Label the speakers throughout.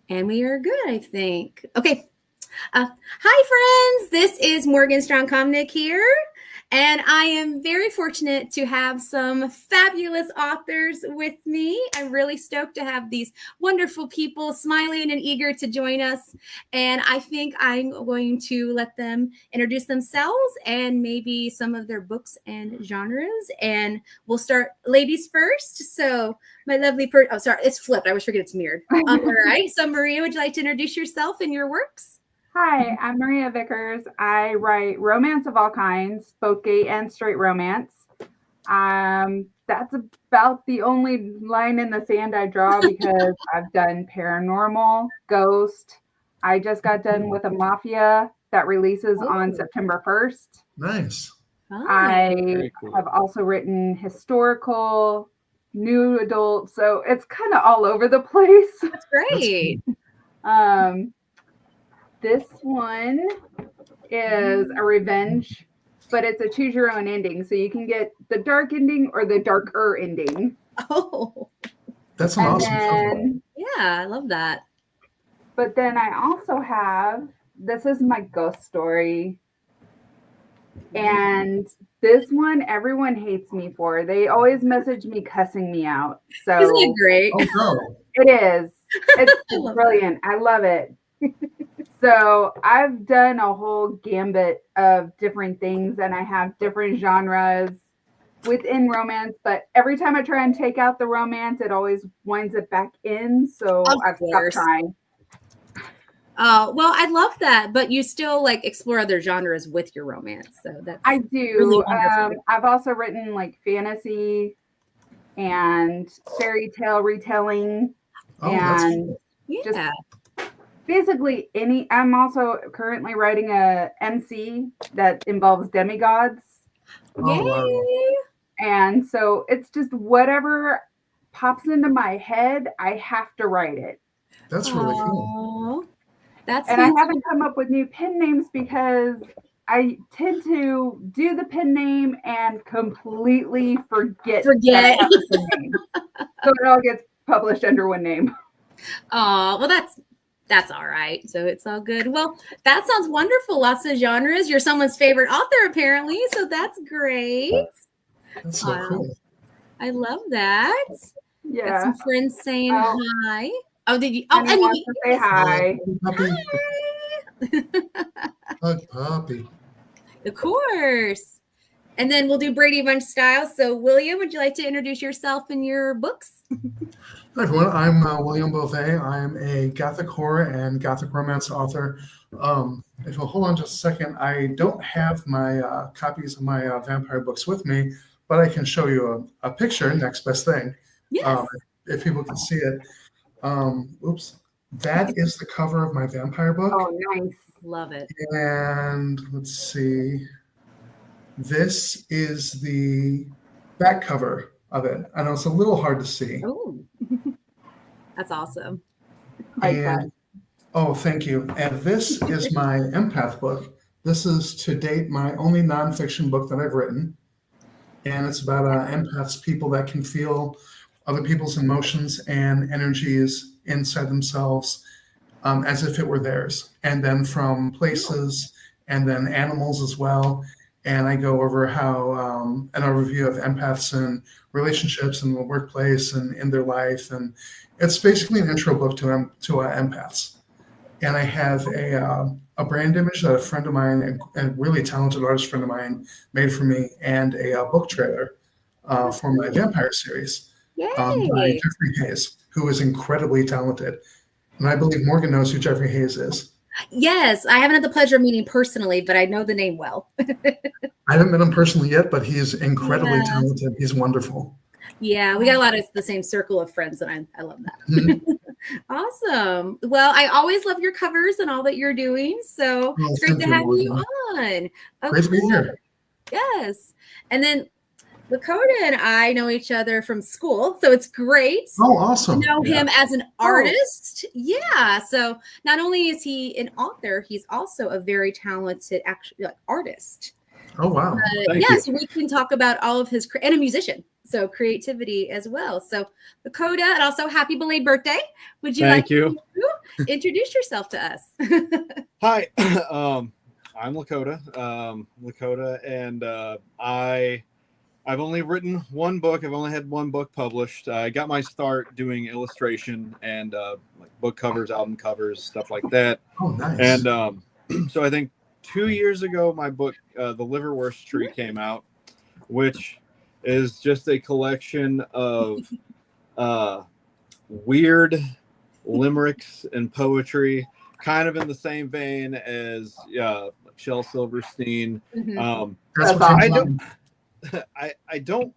Speaker 1: And we are good, I think. Okay. Hi, friends. This is Morgan Straughan Comnick here. And I am very fortunate to have some fabulous authors with me. I'm really stoked to have these wonderful people smiling and eager to join us. And I think I'm going to let them introduce themselves and maybe some of their books and genres. And we'll start ladies first. So my lovely sorry, it's flipped. I always forget it's mirrored. All right. So Maria, would you like to introduce yourself and your works?
Speaker 2: Hi, I'm Maria Vickers. I write romance of all kinds, both gay and straight romance. That's about the only line in the sand I draw because I've done paranormal, ghost. I just got done with a mafia that releases on September 1st.
Speaker 3: Nice.
Speaker 2: I have also written historical, new adult, so it's kind of all over the place.
Speaker 1: That's great.
Speaker 2: This one is a revenge, but it's a choose your own ending. So you can get the dark ending or the darker ending.
Speaker 1: Oh,
Speaker 3: that's an awesome film.
Speaker 1: Yeah, I love that.
Speaker 2: But then I also have, this is my ghost story. And this one, everyone hates me for. They always message me cussing me out. So
Speaker 1: isn't it great?
Speaker 3: Oh, no.
Speaker 2: It is. It's brilliant. I love it. So I've done a whole gambit of different things and I have different genres within romance, but every time I try and take out the romance, it always winds it back in. So I've stopped trying.
Speaker 1: Well, I love that, but you still like explore other genres with your romance. So that's
Speaker 2: I do.
Speaker 1: Really
Speaker 2: I've also written like fantasy and fairy tale retelling and just basically I'm also currently writing a MC that involves demigods.
Speaker 1: Yay!
Speaker 3: Wow.
Speaker 2: And so it's just whatever pops into my head, I have to write it.
Speaker 3: That's really cool.
Speaker 2: I haven't come up with new pen names because I tend to do the pen name and completely forget. That I have a pen name. So it all gets published under one name.
Speaker 1: Oh, well, that's all right. So it's all good. Well, that sounds wonderful. Lots of genres. You're someone's favorite author, apparently. So that's great.
Speaker 3: That's so cool.
Speaker 1: I love that.
Speaker 2: Yeah.
Speaker 1: Got some friends saying hi. Oh, did you?
Speaker 2: Oh, and you say hi.
Speaker 3: Hug puppy.
Speaker 1: Of course. And then we'll do Brady Bunch style. So, William, would you like to introduce yourself and your books?
Speaker 3: Hi, everyone. I'm William Bove. I'm a Gothic horror and Gothic romance author. If you'll hold on just a second, I don't have my copies of my vampire books with me, but I can show you a picture, next best thing.
Speaker 1: Yes.
Speaker 3: If people can see it. Oops. That is the cover of my vampire book.
Speaker 2: Oh, nice.
Speaker 1: Love it.
Speaker 3: And let's see. This is the back cover of it. I know it's a little hard to see.
Speaker 1: Oh, that's awesome.
Speaker 3: Oh, thank you. And this is my empath book. This is to date my only nonfiction book that I've written. And it's about empaths, people that can feel other people's emotions and energies inside themselves as if it were theirs. And then from places and then animals as well. And I go over how an overview of empaths and relationships in the workplace and in their life. And it's basically an intro book to empaths. And I have a brand image that a friend of mine, a really talented artist friend of mine, made for me, and a book trailer for my vampire series by Jeffrey Hayes, who is incredibly talented. And I believe Morgan knows who Jeffrey Hayes is.
Speaker 1: Yes, I haven't had the pleasure of meeting personally, but I know the name well.
Speaker 3: I haven't met him personally yet, but he's incredibly talented. He's wonderful.
Speaker 1: Yeah, we got a lot of the same circle of friends, and I love that. Mm-hmm. Awesome. Well, I always love your covers and all that you're doing. So it's great to have you on.
Speaker 3: Great to be here.
Speaker 1: Yes. And then Lakota and I know each other from school, so it's great.
Speaker 3: Oh, awesome.
Speaker 1: To know him as an artist. Yeah. So not only is he an author, he's also a very talented artist.
Speaker 3: Oh, wow.
Speaker 1: So we can talk about all of his, and a musician. So creativity as well. So Lakota, and also happy belated birthday. Would you
Speaker 4: Thank you.
Speaker 1: introduce yourself to us.
Speaker 4: Hi, I'm Lakota. And I've only written one book. I've only had one book published. I got my start doing illustration and like book covers, album covers, stuff like that.
Speaker 3: Oh, nice.
Speaker 4: And so I think 2 years ago, my book, The Liverwurst Tree, came out, which is just a collection of weird limericks and poetry, kind of in the same vein as Shel Silverstein. I don't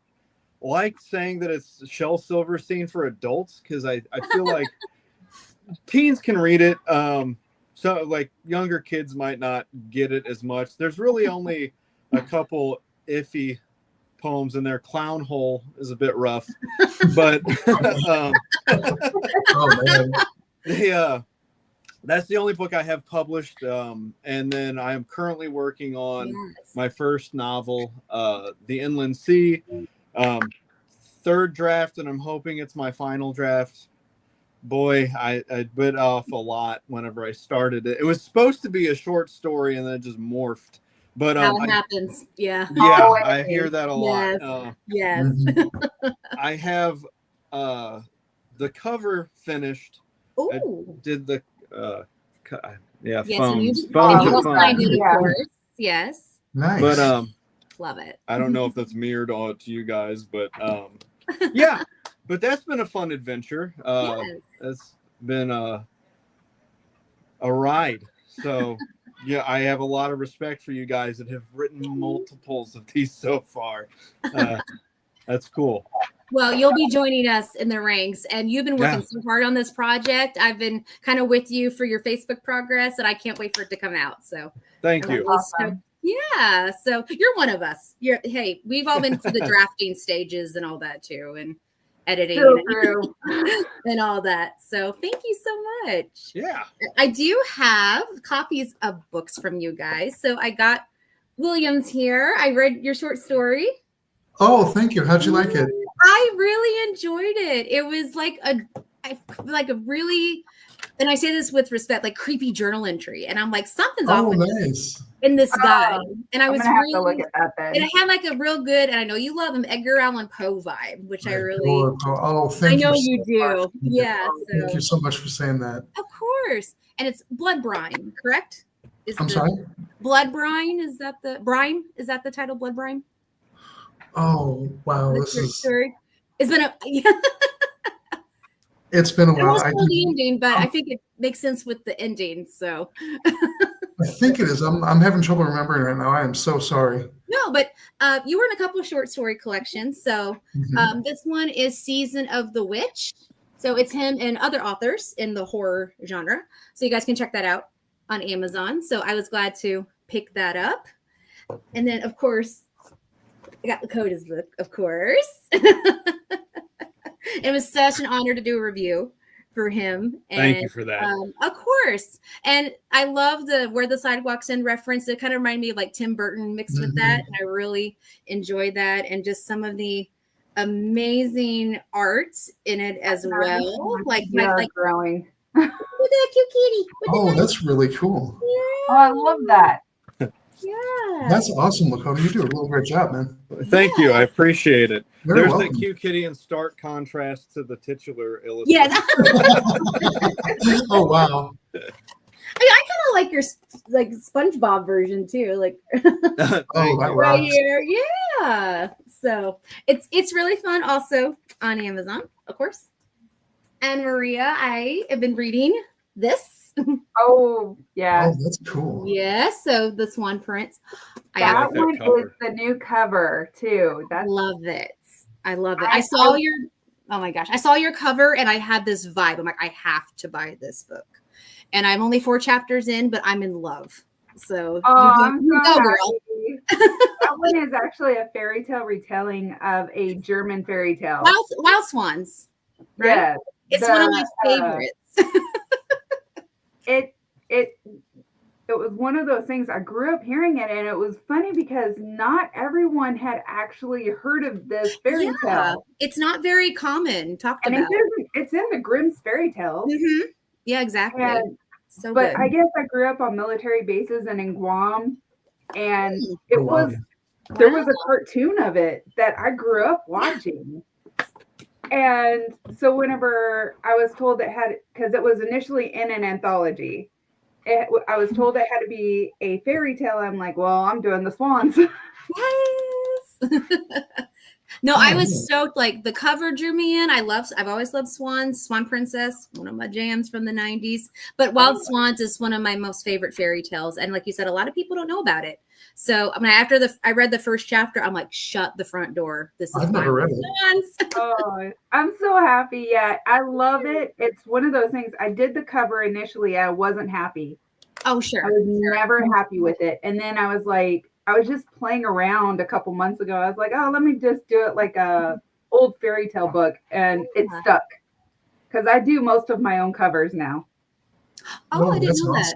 Speaker 4: like saying that it's Shel Silverstein for adults, because I feel like teens can read it. So like younger kids might not get it as much. There's really only a couple iffy poems in there. Clown Hole is a bit rough, but
Speaker 3: Oh man.
Speaker 4: That's the only book I have published. And then I am currently working on my first novel, The Inland Sea, third draft, and I'm hoping it's my final draft. Boy, I bit off a lot whenever I started it. It was supposed to be a short story, and then it just morphed. But
Speaker 1: How it happens. Yeah.
Speaker 4: Yeah, I hear that a lot.
Speaker 1: Yes.
Speaker 4: I have the cover finished.
Speaker 1: Ooh.
Speaker 4: I did the
Speaker 1: Yes,
Speaker 4: phones.
Speaker 1: Phones
Speaker 4: are
Speaker 1: of
Speaker 4: fun.
Speaker 1: course. Yes.
Speaker 3: Nice.
Speaker 4: But
Speaker 1: Love it.
Speaker 4: I don't know if that's mirrored to you guys, but yeah. But that's been a fun adventure. It's been a ride. So yeah, I have a lot of respect for you guys that have written multiples of these so far. That's cool.
Speaker 1: Well, you'll be joining us in the ranks, and you've been working so hard on this project. I've been kind of with you for your Facebook progress, and I can't wait for it to come out. So
Speaker 4: thank you.
Speaker 2: Awesome.
Speaker 1: Yeah, so you're one of us. Hey, we've all been through the drafting stages and all that too, and editing and all that. So thank you so much.
Speaker 4: Yeah.
Speaker 1: I do have copies of books from you guys. So I got Williams here. I read your short story.
Speaker 3: Oh, thank you. How'd you like it?
Speaker 1: I really enjoyed it. It was like a really, and I say this with respect, like creepy journal entry. And I'm like, something's off in this guy. And I was really,
Speaker 2: have to look at that then.
Speaker 1: And it had like a real good, and I know you love him, Edgar Allan Poe vibe, which I really,
Speaker 3: thank you.
Speaker 1: I know you do. Yeah. So.
Speaker 3: Thank you so much for saying that.
Speaker 1: Of course. And it's Blood Brine, correct?
Speaker 3: I'm sorry?
Speaker 1: Blood Brine, is that the title, Blood Brine?
Speaker 3: Oh, wow.
Speaker 1: It's been
Speaker 3: it's been a while.
Speaker 1: I know the ending, but I think it makes sense with the ending. So
Speaker 3: I think it is. I'm having trouble remembering right now. I am so sorry.
Speaker 1: No, but you were in a couple of short story collections. So this one is Season of the Witch. So it's him and other authors in the horror genre. So you guys can check that out on Amazon. So I was glad to pick that up. And then, of course, I got Lakota's book, of course. It was such an honor to do a review for him. And,
Speaker 4: thank you for that.
Speaker 1: Of course. And I love the Where the Sidewalks End reference. It kind of reminded me of like Tim Burton mixed with that. And I really enjoyed that. And just some of the amazing art in it as well. Like
Speaker 2: growing.
Speaker 1: Look at that cute kitty.
Speaker 3: Oh, that's really cool.
Speaker 1: Yeah.
Speaker 2: Oh, I love that.
Speaker 1: Yeah.
Speaker 3: That's awesome, Lakota. You do a real great job, man.
Speaker 4: Thank you. I appreciate it.
Speaker 3: You're
Speaker 4: There's
Speaker 3: welcome.
Speaker 4: the cute kitty in stark contrast to the titular illustration.
Speaker 1: Yeah.
Speaker 3: Oh, wow.
Speaker 1: I kind of like your like SpongeBob version too, like
Speaker 3: that
Speaker 1: right
Speaker 3: rocks.
Speaker 1: here. Yeah. So it's really fun. Also on Amazon, of course. And Maria, I have been reading this.
Speaker 2: Oh yeah.
Speaker 3: Oh, that's cool.
Speaker 1: Yeah. So the Swan Prince.
Speaker 2: That
Speaker 4: like that
Speaker 2: one
Speaker 4: cover.
Speaker 2: is the new cover too.
Speaker 1: I love it. I love it. I saw your. Oh my gosh! I saw your cover and I had this vibe. I'm like, I have to buy this book. And I'm only 4 chapters in, but I'm in love. So
Speaker 2: I'm
Speaker 1: you
Speaker 2: so
Speaker 1: go, girl.
Speaker 2: happy. That one is actually a fairy tale retelling of a German fairy tale.
Speaker 1: Wild Swans. Right?
Speaker 2: Yeah,
Speaker 1: It's one of my favorites.
Speaker 2: It was one of those things. I grew up hearing it, and it was funny because not everyone had actually heard of this fairy tale.
Speaker 1: It's not very common talked
Speaker 2: And
Speaker 1: about.
Speaker 2: it's in the Grimm's fairy tales.
Speaker 1: Mm-hmm. Yeah, exactly.
Speaker 2: And,
Speaker 1: So
Speaker 2: but
Speaker 1: good.
Speaker 2: I guess I grew up on military bases and in Guam, and it
Speaker 3: Oh, wow.
Speaker 2: was there was a cartoon of it that I grew up watching. And so whenever I was told it had, because it was initially in an anthology, I was told it had to be a fairy tale. I'm like, well, I'm doing the swans.
Speaker 1: Yes. No, I was stoked. Like the cover drew me in. I've always loved swans. Swan Princess, one of my jams from the 90s. But Wild Swans is one of my most favorite fairy tales. And like you said, a lot of people don't know about it. So I mean, after I read the first chapter, I'm like, shut the front door. This is
Speaker 3: I've never read it.
Speaker 1: Swans.
Speaker 2: Oh, I'm so happy. Yeah, I love it. It's one of those things. I did the cover initially. I wasn't happy.
Speaker 1: Oh, sure.
Speaker 2: I was never happy with it. And then I was like, I was just playing around a couple months ago. I was like, oh, let me just do it like a old fairy tale book. And it stuck. Because I do most of my own covers now.
Speaker 1: Oh, I didn't know that.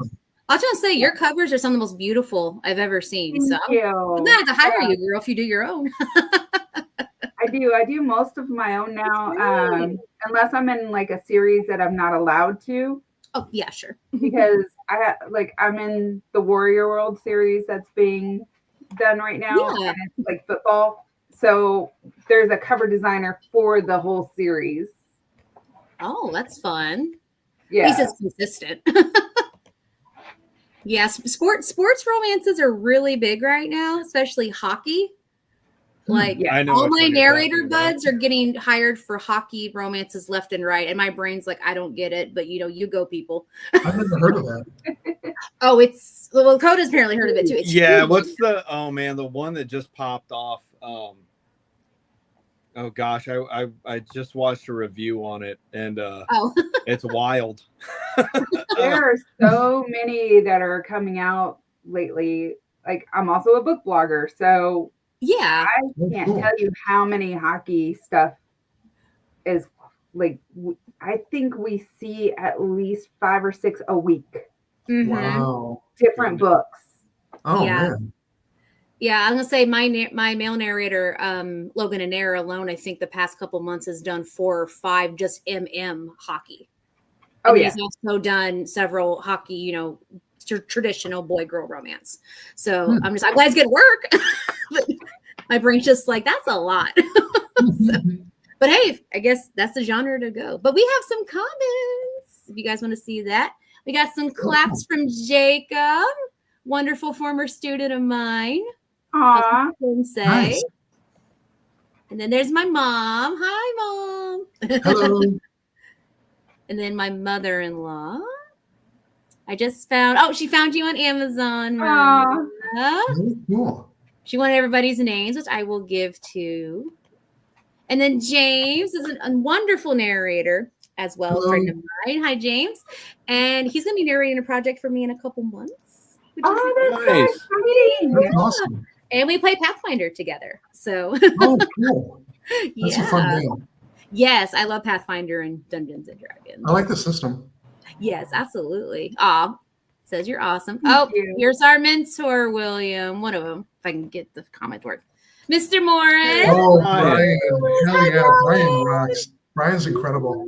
Speaker 1: I was going to say, your covers are some of the most beautiful I've ever seen.
Speaker 2: Thank you.
Speaker 1: I'm going to have to hire you, girl, if you do your own.
Speaker 2: I do most of my own now. Unless I'm in like a series that I'm not allowed to.
Speaker 1: Oh, yeah, sure.
Speaker 2: Because I'm in the Warrior World series that's being done right now.
Speaker 1: Yeah.
Speaker 2: And it's like football. So there's a cover designer for the whole series.
Speaker 1: Oh, that's fun.
Speaker 2: Yeah.
Speaker 1: He's just consistent. Yes, sports romances are really big right now, especially hockey. Like all my narrator buds are getting hired for hockey romances left and right, and my brain's like, I don't get it, but you go, people.
Speaker 3: I've never heard of that.
Speaker 1: Oh, Lakota's apparently heard of it too. It's
Speaker 4: huge. What's the one that just popped off? Oh gosh, I just watched a review on it, and it's wild.
Speaker 2: There are so many that are coming out lately. Like I'm also a book blogger, so
Speaker 1: yeah,
Speaker 2: I can't tell you how many hockey stuff is like. I think we see at least 5 or 6 a week.
Speaker 1: Mm-hmm.
Speaker 3: Wow,
Speaker 2: different books.
Speaker 3: Oh man.
Speaker 1: Yeah, I'm gonna say my male narrator, Logan Anair alone, I think the past couple months has done 4 or 5 just hockey. And he's also done several hockey, traditional boy-girl romance. So I'm glad he's getting work. But my brain's just like, that's a lot. But hey, I guess that's the genre to go. But we have some comments. If you guys want to see that. We got some claps from Jacob, wonderful former student of mine.
Speaker 2: Aww.
Speaker 1: Nice. And then there's my mom. Hi, Mom.
Speaker 3: Hello.
Speaker 1: And then my mother-in-law. I just she found you on Amazon.
Speaker 3: Cool.
Speaker 1: She wanted everybody's names, which I will give to. And then James is a wonderful narrator as well, a friend of mine. Hi, James. And he's going to be narrating a project for me in a couple months.
Speaker 2: That's nice. So exciting.
Speaker 3: That's awesome.
Speaker 1: And we play Pathfinder together. So,
Speaker 3: cool. That's a fun game.
Speaker 1: Yes, I love Pathfinder and Dungeons and Dragons.
Speaker 3: I like the system.
Speaker 1: Yes, absolutely. Says you're awesome. Here's our mentor, William. One of them, if I can get the comment to work. Mr. Morris.
Speaker 3: Oh, Brian. Hell yeah. Brian rocks. Brian's incredible.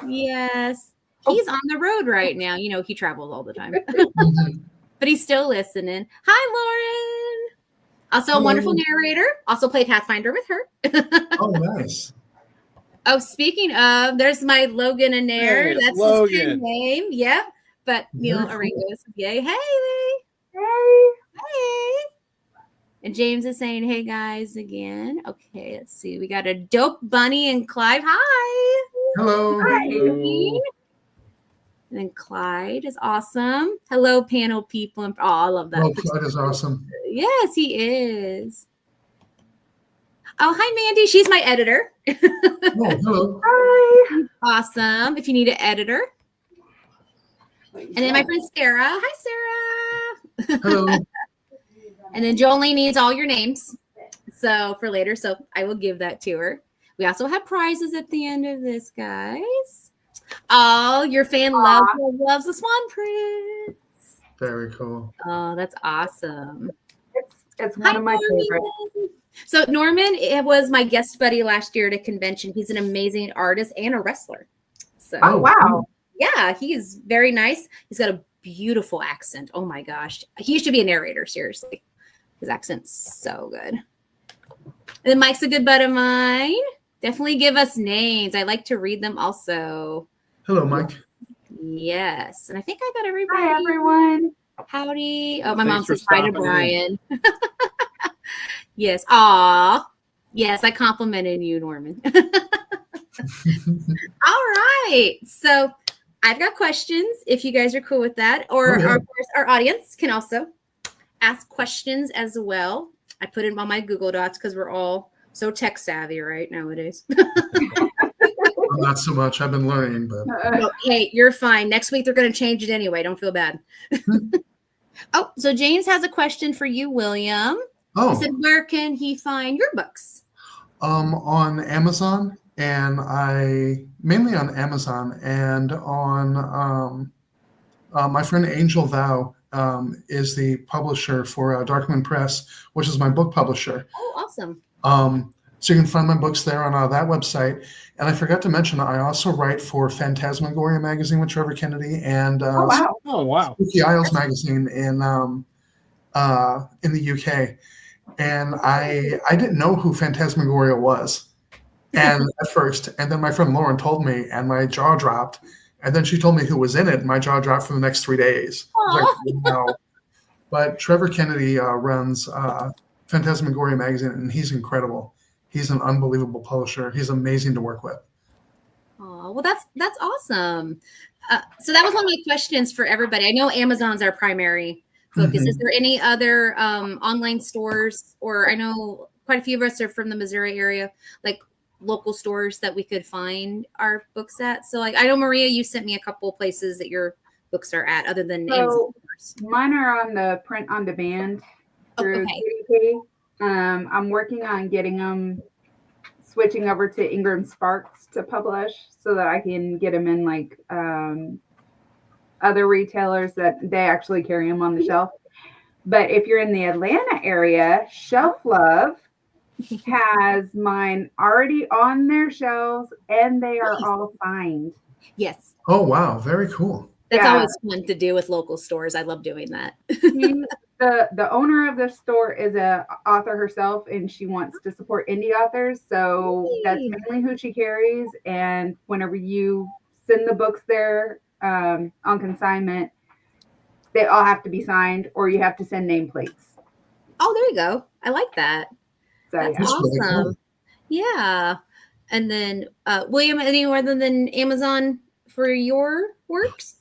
Speaker 1: Yes. He's on the road right now. He travels all the time. But he's still listening. Hi, Lauren. Also a wonderful narrator. Also played Pathfinder with her.
Speaker 3: Oh, nice.
Speaker 1: Oh, speaking of, there's my Logan Anair. That's Logan. His true name. Yep. But Neil Aringos. Yay. Hey. Hey. And James is saying, hey, guys, again. Okay, let's see. We got a dope Bunny and Clive. Hi.
Speaker 3: Hello.
Speaker 1: Hi. And then Clyde is awesome. Hello, panel people. I love that.
Speaker 3: Oh, Clyde is awesome.
Speaker 1: Yes, he is. Oh, hi, Mandy. She's my editor.
Speaker 3: Oh, hello.
Speaker 2: Hi.
Speaker 1: Awesome. If you need an editor. And then my friend Sarah. Hi, Sarah.
Speaker 3: Hello.
Speaker 1: And then Jolene needs all your names. So for later. So I will give that to her. We also have prizes at the end of this, guys. Oh, your fan loves the Swan Prince.
Speaker 3: Very cool.
Speaker 1: Oh, that's awesome.
Speaker 2: It's one of my favorites.
Speaker 1: So Norman was my guest buddy last year at a convention. He's an amazing artist and a wrestler. So
Speaker 2: wow.
Speaker 1: Yeah, he is very nice. He's got a beautiful accent. Oh my gosh. He should be a narrator, seriously. His accent's so good. And then Mike's a good bud of mine. Definitely give us names. I like to read them also.
Speaker 3: Hello, Mike.
Speaker 1: Yes. And I think I got everybody.
Speaker 2: Hi, everyone.
Speaker 1: Howdy. Oh, my
Speaker 4: Thanks
Speaker 1: mom
Speaker 4: for
Speaker 1: says hi to
Speaker 4: stopping
Speaker 1: Brian. Yes. Aw. Yes, I complimented you, Norman. All right. So I've got questions if you guys are cool with that. Or
Speaker 3: Oh, yeah.
Speaker 1: of course, our audience can also ask questions as well. I put it on my Google Docs because we're all so tech savvy right nowadays.
Speaker 3: Not so much. I've been learning, but
Speaker 1: No, hey, you're fine. Next week they're going to change it anyway. Don't feel bad. Oh, so James has a question for you, William. He said, where can he find your books?
Speaker 3: On Amazon, and mainly on Amazon and on my friend Angel Thou is the publisher for Darkman Press, which is my book publisher.
Speaker 1: Oh, awesome.
Speaker 3: So you can find my books there on that website. And I forgot to mention, I also write for Phantasmagoria magazine with Trevor Kennedy and
Speaker 4: Oh, wow.
Speaker 3: Spooky Isles magazine in the UK. And I didn't know who Phantasmagoria was, and at first, and then my friend Lauren told me, and my jaw dropped. And then she told me who was in it, and my jaw dropped for the next 3 days. I was like, wow. But Trevor Kennedy runs Phantasmagoria magazine, and he's incredible. He's an unbelievable publisher. He's amazing to work with.
Speaker 1: Oh, well, that's awesome. So that was one of my questions for everybody. I know Amazon's our primary focus. Is there any other online stores, or I know quite a few of us are from the Missouri area, like local stores that we could find our books at? So like, I know Maria, you sent me a couple places that your books are at other than Amazon.
Speaker 2: Mine are on the print on demand through KDP. I'm working on getting them switching over to Ingram Sparks to publish so that I can get them in like other retailers that they actually carry them on the shelf. But if you're in the Atlanta area, Shelf Love has mine already on their shelves, and they are all signed.
Speaker 1: Yes.
Speaker 3: Oh, wow. Very cool.
Speaker 1: That's always fun to do with local stores. I love doing that.
Speaker 2: The owner of the store is a author herself, and she wants to support indie authors. So that's mainly who she carries. And whenever you send the books there on consignment, they all have to be signed, or you have to send nameplates.
Speaker 1: Oh, there you go. I like that.
Speaker 2: So,
Speaker 1: that's awesome. Really cool. Yeah. And then William, anywhere other than Amazon for your works?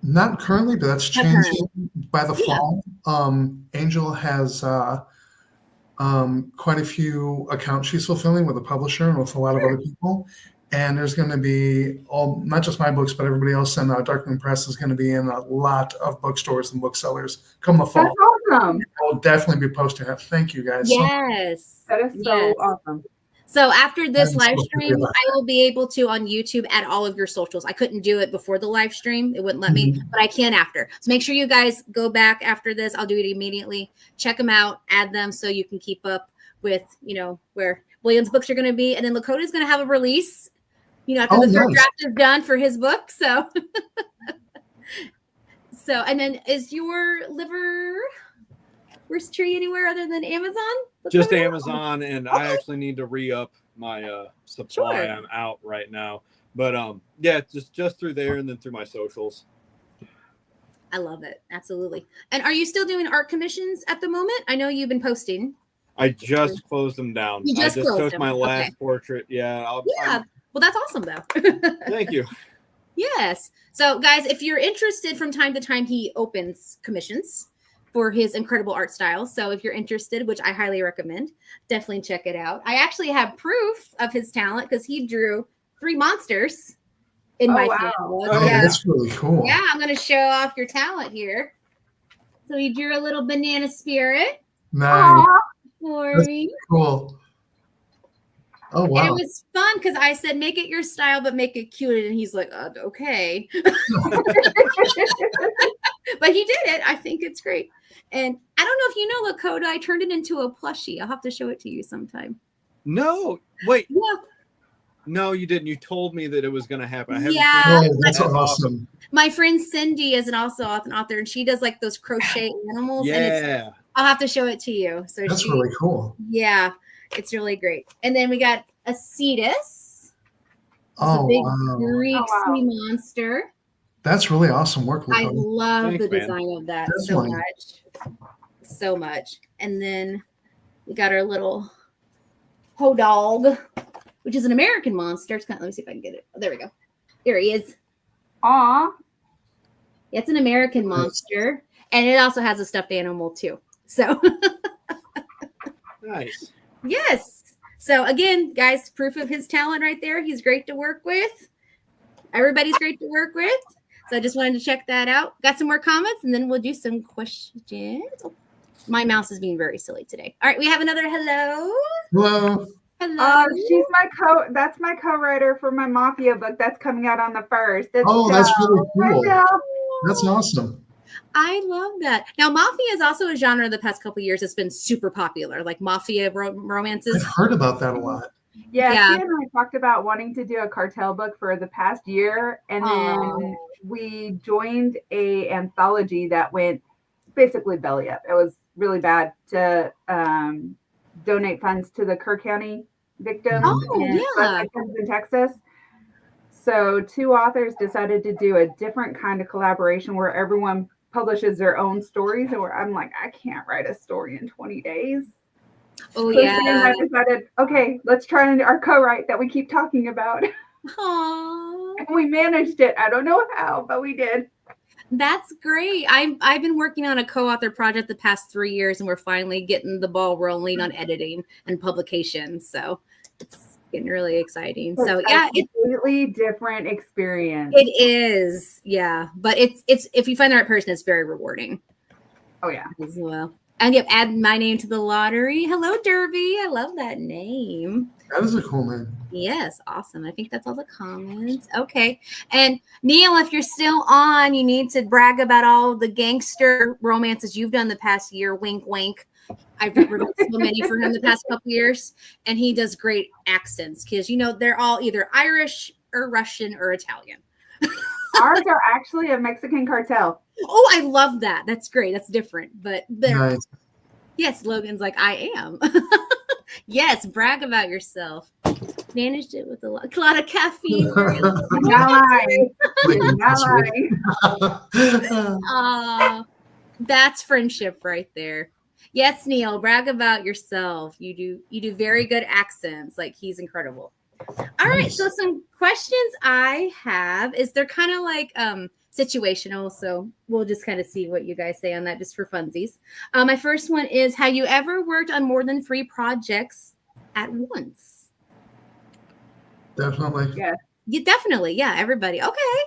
Speaker 3: Not currently, but that's changing by the fall. Angel has quite a few accounts she's fulfilling with a publisher and with a lot of other people. And there's going to be not just my books, but everybody else in Darkman Press is going to be in a lot of bookstores and booksellers come the fall.
Speaker 2: That's awesome.
Speaker 3: I'll definitely be posting that. Thank you guys.
Speaker 1: Yes.
Speaker 2: That is so awesome.
Speaker 1: So after this live stream, I will be able to on YouTube add all of your socials. I couldn't do it before the live stream. It wouldn't let me, but I can after. So make sure you guys go back after this. I'll do it immediately. Check them out, add them so you can keep up with, where William's books are going to be. And then Lakota is going to have a release, after the third draft is done for his book. So, and then is your liverwurst tree anywhere other than Amazon?
Speaker 4: Just Amazon, and I actually need to re-up my supply. I'm out right now, but just through there and then through my socials.
Speaker 1: I love it. Absolutely. And are you still doing art commissions at the moment? I know you've been posting.
Speaker 4: I just closed them down.
Speaker 1: You just
Speaker 4: took my last portrait. Yeah.
Speaker 1: Well, that's awesome though.
Speaker 4: Thank you.
Speaker 1: Yes. So guys, if you're interested, from time to time, he opens commissions for his incredible art style. So if you're interested, which I highly recommend, definitely check it out. I actually have proof of his talent because he drew 3 monsters in my fan book.
Speaker 3: Oh, that's really cool.
Speaker 1: Yeah, I'm going to show off your talent here. So he drew a little banana spirit.
Speaker 3: Nice.
Speaker 1: For me.
Speaker 3: Cool. Oh, wow.
Speaker 1: And it was fun because I said, make it your style, but make it cute. And he's like, okay. But he did it. I think it's great. And I don't know if you know, Lakota, I turned it into a plushie. I'll have to show it to you sometime.
Speaker 4: No, wait.
Speaker 1: Yeah.
Speaker 4: No, you didn't. You told me that it was going to happen. I haven't
Speaker 1: Yeah.
Speaker 4: seen it.
Speaker 3: Oh, that's awesome.
Speaker 1: My friend Cindy is also an author, and she does like those crochet animals. And
Speaker 4: Yeah.
Speaker 1: I'll have to show it to you. So
Speaker 3: That's really cool.
Speaker 1: Yeah, it's really great. And then we got a cetus.
Speaker 3: Oh,
Speaker 1: a big
Speaker 3: wow.
Speaker 1: Greek sea monster.
Speaker 3: That's really awesome work,
Speaker 1: I
Speaker 3: Lakota.
Speaker 1: love
Speaker 4: Thanks,
Speaker 1: the
Speaker 4: man.
Speaker 1: design of that
Speaker 3: Definitely.
Speaker 1: so much. And then we got our little Ho Dog, which is an American monster. Let me see if I can get it. Oh, there we go. There he is.
Speaker 2: Aw.
Speaker 1: It's an American monster, and it also has a stuffed animal too. So
Speaker 4: Nice.
Speaker 1: yes. So again, guys, proof of his talent right there. He's great to work with. Everybody's great to work with. So I just wanted to check that out. Got some more comments, and then we'll do some questions. Oh, my mouse is being very silly today. All right, we have another hello.
Speaker 3: Hello.
Speaker 1: Hello.
Speaker 2: She's that's my co-writer for my Mafia book that's coming out on the 1st.
Speaker 3: Oh, that's really cool.
Speaker 2: Hi, Jill.
Speaker 3: That's awesome.
Speaker 1: I love that. Now, Mafia is also a genre the past couple of years that's been super popular, like Mafia romances.
Speaker 3: I've heard about that a lot.
Speaker 2: Yeah,
Speaker 1: Yeah.
Speaker 2: she and I talked about wanting to do a cartel book for the past year, and then we joined a anthology that went basically belly up. It was really bad to donate funds to the Kerr County victims in Texas. So 2 authors decided to do a different kind of collaboration where everyone publishes their own stories, and I'm like, I can't write a story in 20 days.
Speaker 1: Oh,
Speaker 2: So
Speaker 1: yeah.
Speaker 2: then I decided, okay, let's try our co-write that we keep talking about.
Speaker 1: Aww.
Speaker 2: And we managed it. I don't know how, but we did.
Speaker 1: That's great. I've been working on a co-author project the past 3 years, and we're finally getting the ball rolling on editing and publication. So it's getting really exciting. So yeah,
Speaker 2: it's a completely different experience.
Speaker 1: It is. Yeah. But it's if you find the right person, it's very rewarding.
Speaker 2: Oh yeah.
Speaker 1: As well. And yep, add my name to the lottery. Hello, Derby. I love that name.
Speaker 3: That is a cool name.
Speaker 1: Yes, awesome. I think that's all the comments. Okay. And Neil, if you're still on, you need to brag about all the gangster romances you've done the past year. Wink, wink. I've written so many for him the past couple years, and he does great accents because, they're all either Irish or Russian or Italian.
Speaker 2: Ours are actually a Mexican cartel.
Speaker 1: Oh, I love that. That's great. That's different. But
Speaker 3: Nice.
Speaker 1: Yes, Logan's like, I am. Yes, brag about yourself. Managed it with a lot of caffeine.
Speaker 2: Not lying.
Speaker 1: That's friendship right there. Yes, Neil, brag about yourself. You do very good accents. Like, he's incredible. All right, so some questions I have is they're kind of like situational, so we'll just kind of see what you guys say on that just for funsies. My first one is, have you ever worked on more than 3 projects at once?
Speaker 3: Definitely.
Speaker 2: Yeah.
Speaker 1: Yeah, definitely. Yeah, everybody. Okay.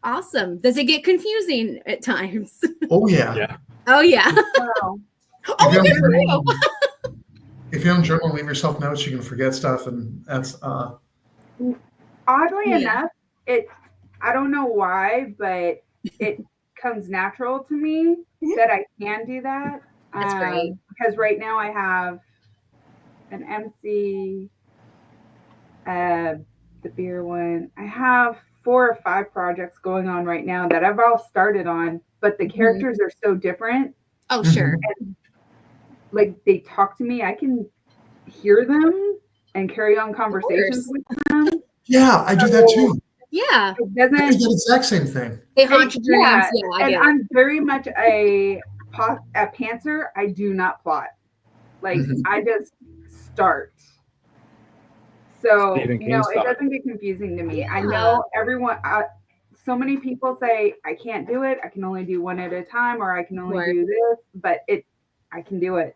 Speaker 1: Awesome. Does it get confusing at times?
Speaker 3: Oh, yeah.
Speaker 4: Yeah.
Speaker 1: Oh, yeah.
Speaker 2: Oh.
Speaker 1: Oh, good for you.
Speaker 3: If you don't journal, leave yourself notes, you can forget stuff, and that's
Speaker 2: Oddly enough, I don't know why, but it comes natural to me that I can do that.
Speaker 1: That's great.
Speaker 2: Because right now I have an MC, the beer one. I have 4 or 5 projects going on right now that I've all started on, but the characters are so different.
Speaker 1: Oh, sure.
Speaker 2: And, like, they talk to me, I can hear them and carry on conversations with them.
Speaker 3: Yeah, I do that too.
Speaker 1: Yeah.
Speaker 2: It doesn't.
Speaker 3: I do the exact same thing.
Speaker 1: They haunt your dreams. Yeah, I
Speaker 2: and
Speaker 1: get it.
Speaker 2: I'm very much a pantser. I do not plot. Like, I just start. So, it doesn't get confusing to me.
Speaker 1: Yeah.
Speaker 2: I know everyone, so many people say, I can't do it. I can only do one at a time, or I can only do this, but I can do it.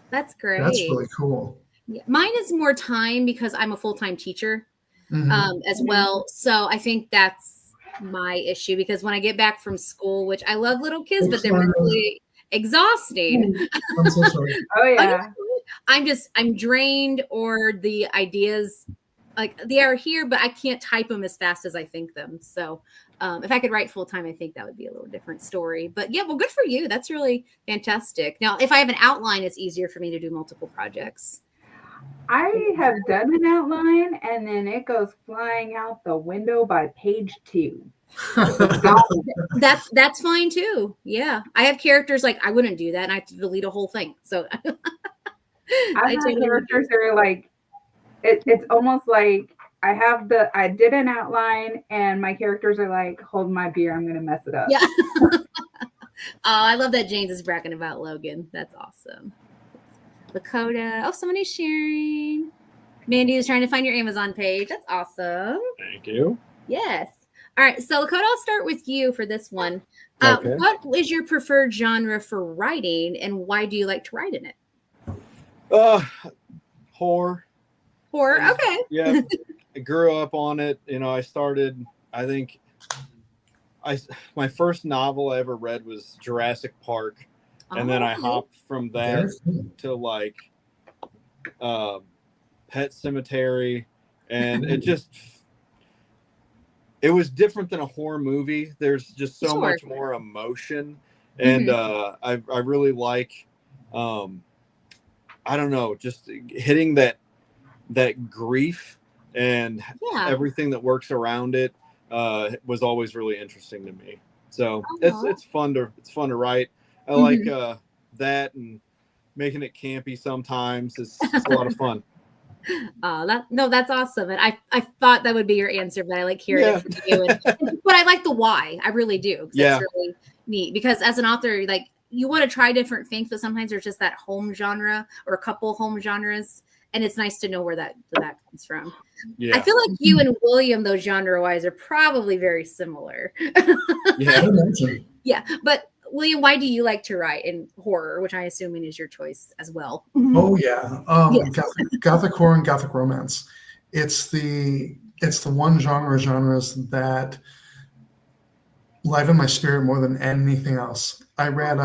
Speaker 1: That's great.
Speaker 3: That's really cool.
Speaker 1: Yeah. Mine is more time because I'm a full-time teacher as well. So I think that's my issue, because when I get back from school, which I love little kids, but they're really exhausting.
Speaker 3: I'm so sorry.
Speaker 2: Oh, yeah.
Speaker 1: I'm drained, or the ideas, like, they are here, but I can't type them as fast as I think them. So if I could write full time, I think that would be a little different story. But yeah, well, good for you. That's really fantastic. Now, if I have an outline, it's easier for me to do multiple projects.
Speaker 2: I have done an outline and then it goes flying out the window by page 2.
Speaker 1: That's fine too. Yeah. I have characters like I wouldn't do that and I have to delete a whole thing. So
Speaker 2: I've had characters that are like, it's almost like I did an outline and my characters are like, hold my beer, I'm going to mess it up.
Speaker 1: Yeah. Oh, I love that James is bragging about Logan. That's awesome. Lakota. Oh, somebody's sharing. Mandy is trying to find your Amazon page. That's awesome.
Speaker 4: Thank you.
Speaker 1: Yes. All right. So, Lakota, I'll start with you for this one.
Speaker 4: Okay.
Speaker 1: What is your preferred genre for writing and why do you like to write in it?
Speaker 4: Horror.
Speaker 1: Horror. Okay.
Speaker 4: Yeah. I grew up on it. I started, I think, my first novel I ever read was Jurassic Park. And then I hopped from that to like Pet Cemetery. And it was different than a horror movie. There's just so much more emotion. And I really like, I don't know, just hitting that grief and everything that works around it was always really interesting to me. So it's fun to write. I like that and making it campy sometimes. It's a lot of fun.
Speaker 1: That's awesome. And I thought that would be your answer, but I like hearing it from you. But I like the why. I really do. Yeah. It's really neat because as an author, like you want to try different things, but sometimes there's just that home genre or a couple home genres. And it's nice to know where that comes from. Yeah. I feel like you and William, though, genre-wise, are probably very similar.
Speaker 3: Yeah.
Speaker 1: Yeah. But William, why do you like to write in horror, which I assuming is your choice as well?
Speaker 3: Oh yeah. Gothic horror and Gothic romance. It's the one genres that liven my spirit more than anything else. I read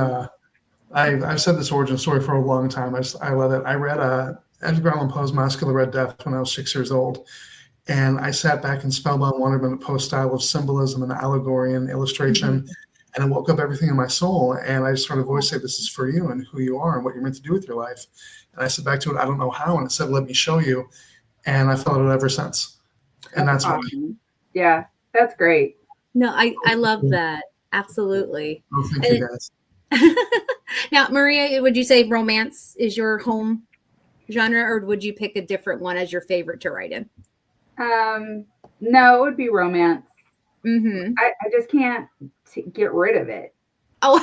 Speaker 3: I've said this origin story for a long time. I love it. I read Edgar Allan Poe's Masque of the Red Death when I was 6 years old. And I sat back in spellbound wonderment at Poe's style of symbolism and allegory and illustration. And it woke up everything in my soul. And I just heard a voice say, this is for you and who you are and what you're meant to do with your life. And I said back to it, I don't know how. And it said, let me show you. And I felt it ever since. And that's
Speaker 2: awesome. Yeah, that's great.
Speaker 1: No, I love that. Absolutely.
Speaker 3: Oh, thank you guys.
Speaker 1: Now, Maria, would you say romance is your home genre, or would you pick a different one as your favorite to write in?
Speaker 2: No, it would be romance. I just can't get rid of it.
Speaker 1: Oh.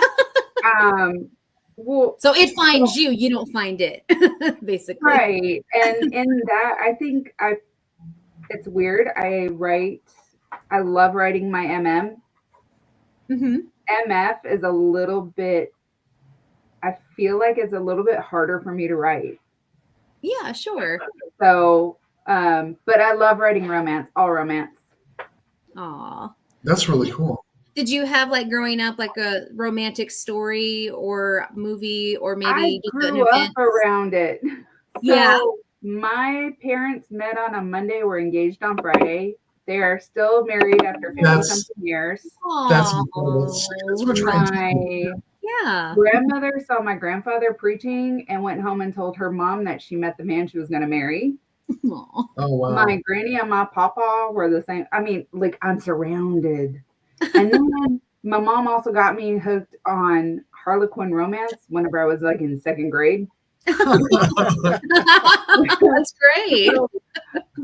Speaker 2: Well,
Speaker 1: so it finds you, you don't find it, basically.
Speaker 2: Right. And in that, I think it's weird. I love writing my MM. MF is a little bit, I feel like it's a little bit harder for me to write.
Speaker 1: Yeah, sure.
Speaker 2: So, but I love writing romance, all romance.
Speaker 1: Aw.
Speaker 3: That's really cool.
Speaker 1: Did you have like growing up like a romantic story or movie or maybe
Speaker 2: I grew up around it.
Speaker 1: Yeah.
Speaker 2: So my parents met on a Monday, were engaged on Friday. They are still married after 50-something years.
Speaker 3: That's incredible.
Speaker 1: My
Speaker 2: grandmother saw my grandfather preaching and went home and told her mom that she met the man she was going to marry.
Speaker 1: Aww.
Speaker 3: Oh, wow.
Speaker 2: My granny and my papa were the same. I mean, like, I'm surrounded. And then my mom also got me hooked on Harlequin romance whenever I was like in second grade.
Speaker 1: That's great.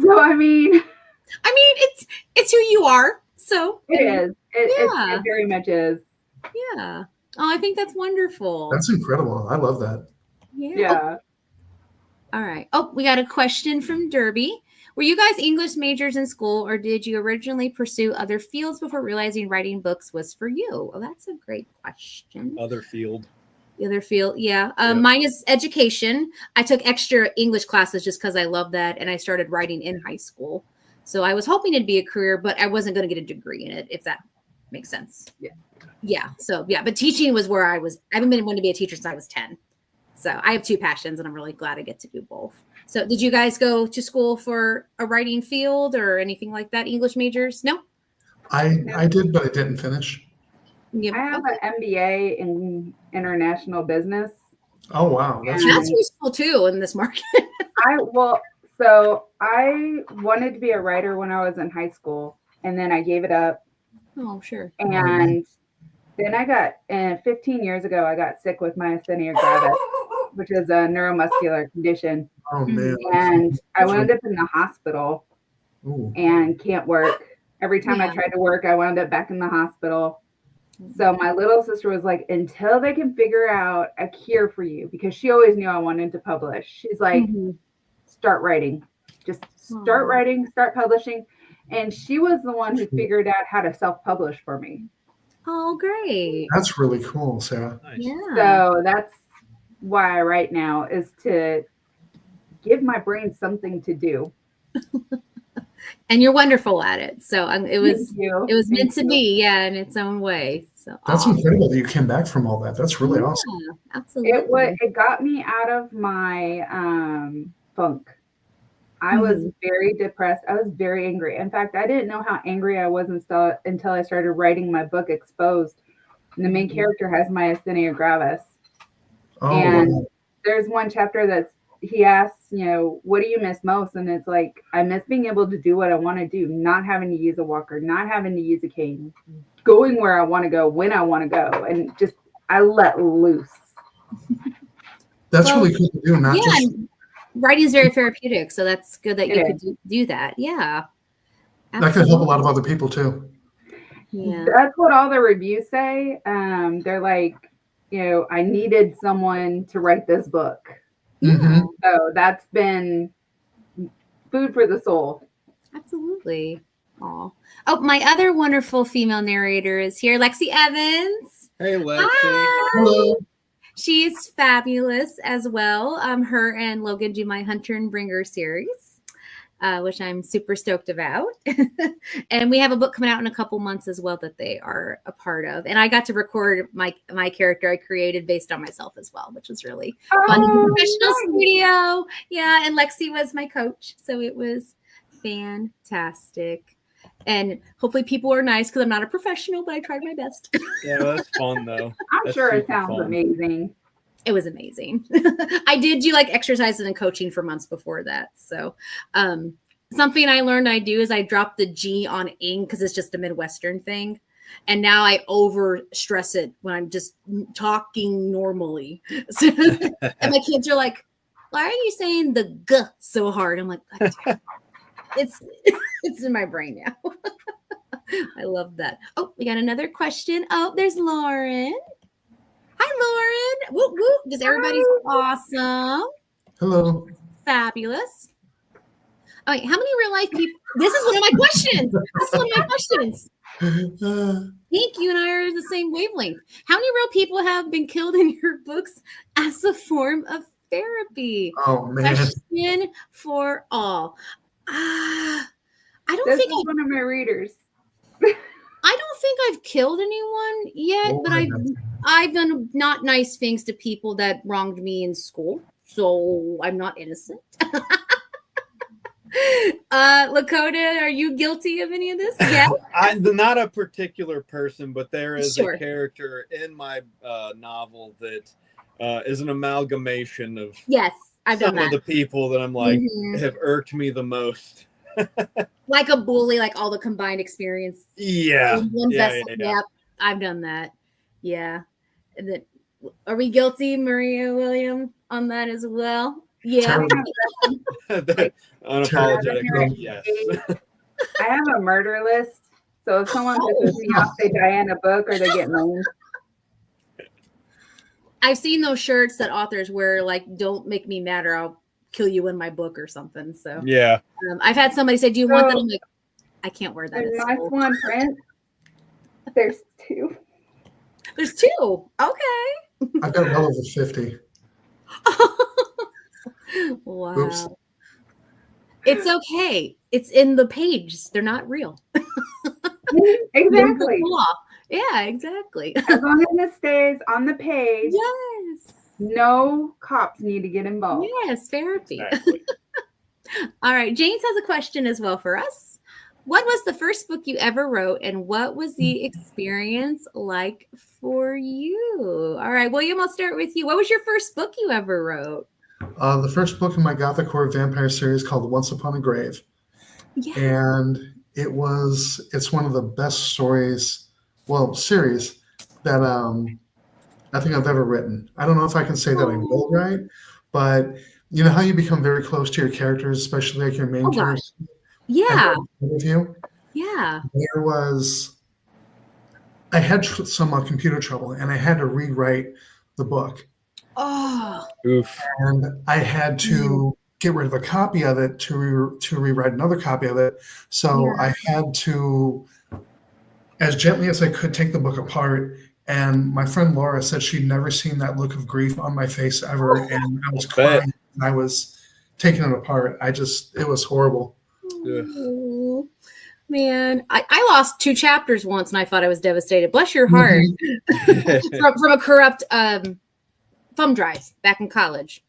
Speaker 2: So I mean,
Speaker 1: it's who you are. So
Speaker 2: it is. It very much is.
Speaker 1: Yeah. Oh, I think that's wonderful.
Speaker 3: That's incredible. I love that.
Speaker 2: Yeah.
Speaker 1: All right. Oh, we got a question from Derby. Were you guys English majors in school, or did you originally pursue other fields before realizing writing books was for you? Oh, that's a great question.
Speaker 4: Other field.
Speaker 1: The other field, yeah. Mine is education. I took extra English classes just because I love that, and I started writing in high school. So I was hoping it'd be a career, but I wasn't going to get a degree in it, if that makes sense.
Speaker 2: Yeah.
Speaker 1: Yeah. So, yeah, but teaching was where I haven't been wanting to be a teacher since I was 10. So I have two passions, and I'm really glad I get to do both. So did you guys go to school for a writing field or anything like that? English majors? No?
Speaker 3: I did, but I didn't finish.
Speaker 1: Yeah.
Speaker 2: I have an MBA in international business.
Speaker 3: Oh, wow.
Speaker 1: That's useful too in this market.
Speaker 2: So I wanted to be a writer when I was in high school, and then I gave it up.
Speaker 1: Oh, sure.
Speaker 2: And then 15 years ago, I got sick with myasthenia gravis, which is a neuromuscular condition.
Speaker 3: Oh man.
Speaker 2: And I wound up in the hospital and can't work. Every time I tried to work, I wound up back in the hospital. So my little sister was like, until they can figure out a cure for you, because she always knew I wanted to publish. She's like, start writing. Just start writing, start publishing. And she was the one who figured out how to self-publish for me.
Speaker 1: Oh, great.
Speaker 3: That's really cool, Sarah.
Speaker 4: Nice.
Speaker 1: Yeah.
Speaker 2: So that's why I write now, is to give my brain something to do.
Speaker 1: And you're wonderful at it. So it was meant to be, in its own way. So
Speaker 3: that's incredible that you came back from all that. That's really awesome.
Speaker 1: Absolutely.
Speaker 2: It got me out of my funk. I was very depressed. I was very angry. In fact, I didn't know how angry I was until I started writing my book, Exposed. And the main character has myasthenia gravis. And there's one chapter he asks, what do you miss most? And it's like, I miss being able to do what I want to do, not having to use a walker, not having to use a cane, going where I want to go, when I want to go. And just, I let loose.
Speaker 3: That's really cool to do.
Speaker 1: Writing is very therapeutic, so that's good that you could do that. Yeah. Absolutely.
Speaker 3: That could help a lot of other people too.
Speaker 1: Yeah.
Speaker 2: That's what all the reviews say. They're like, I needed someone to write this book. So that's been food for the soul.
Speaker 1: Absolutely. Oh, my other wonderful female narrator is here, Lexi Evans.
Speaker 4: Hey, Lexi.
Speaker 1: Hi.
Speaker 3: Hello.
Speaker 1: She's fabulous as well. Her and Logan do my Hunter and Bringer series, which I'm super stoked about. And we have a book coming out in a couple months as well that they are a part of. And I got to record my character I created based on myself as well, which was really fun in the professional studio. Yeah, and Lexi was my coach, so it was fantastic. And hopefully people are nice because I'm not a professional, but I tried my best.
Speaker 4: Yeah, that's fun though.
Speaker 2: I'm sure it sounds amazing.
Speaker 1: It was amazing. I did do like exercises and coaching for months before that. So something I learned I do is I drop the G on ing because it's just a Midwestern thing. And now I over stress it when I'm just talking normally. So, and my kids are like, why are you saying the G so hard? I'm like, it's in my brain now. I love that. Oh, we got another question. Oh, there's Lauren. Hi, Lauren. Whoop, whoop. Because everybody's awesome.
Speaker 3: Hello.
Speaker 1: Fabulous. Oh, wait, how many real life people? This is one of my questions. Thank you, and I are the same wavelength. How many real people have been killed in your books as a form of therapy?
Speaker 3: Oh, man.
Speaker 1: Question for all. I don't
Speaker 2: This
Speaker 1: think
Speaker 2: is one of my readers.
Speaker 1: I don't think I've killed anyone yet, but I've done not nice things to people that wronged me in school, so I'm not innocent. Lakota, are you guilty of any of this? Yeah.
Speaker 4: I'm not a particular person, but there is a character in my novel that is an amalgamation of
Speaker 1: I've
Speaker 4: some
Speaker 1: done
Speaker 4: of the people that I'm like have irked me the most.
Speaker 1: Like a bully, like all the combined experience.
Speaker 4: Yeah.
Speaker 1: Yeah. I've done that. Yeah. And then, are we guilty, Maria William, on that as well? Yeah.
Speaker 4: Unapologetic. Yes.
Speaker 2: I have a murder list. So if someone pisses me off, they die in a book or they get named.
Speaker 1: I've seen those shirts that authors wear, like, don't make me mad or I'll kill you in my book or something. So
Speaker 4: yeah.
Speaker 1: I've had somebody say, do you want that? I'm like, I can't wear that.
Speaker 2: In my Swan print, there's 2.
Speaker 1: There's 2. Okay.
Speaker 3: I've got well over 50.
Speaker 1: Wow.
Speaker 3: Oops.
Speaker 1: It's okay. It's in the page. They're not real.
Speaker 2: Exactly.
Speaker 1: Yeah, exactly.
Speaker 2: As long as it stays on the page.
Speaker 1: Yes.
Speaker 2: No cops need to get involved.
Speaker 1: Yes, therapy.
Speaker 4: Exactly.
Speaker 1: All right. James has a question as well for us. What was the first book you ever wrote, and what was the experience like for you? All right, William, I'll start with you. What was your first book you ever wrote?
Speaker 3: The first book in my Gothic horror vampire series called Once Upon a Grave.
Speaker 1: Yeah.
Speaker 3: And it's one of the best series that I think I've ever written. I don't know if I can say that I will write, but you know how you become very close to your characters, especially like your main
Speaker 1: Oh, gosh.
Speaker 3: characters.
Speaker 1: Yeah.
Speaker 3: With you,
Speaker 1: Yeah.
Speaker 3: I had some computer trouble, and I had to rewrite the book.
Speaker 1: Oh.
Speaker 4: Oof.
Speaker 3: And I had to get rid of a copy of it to rewrite another copy of it. So I had to, as gently as I could, take the book apart. And my friend Laura said she'd never seen that look of grief on my face ever. And I was crying. And I was taking it apart. It was horrible.
Speaker 1: Oh, man, I lost 2 chapters once, and I thought I was devastated. Bless your heart. from a corrupt thumb drive back in college.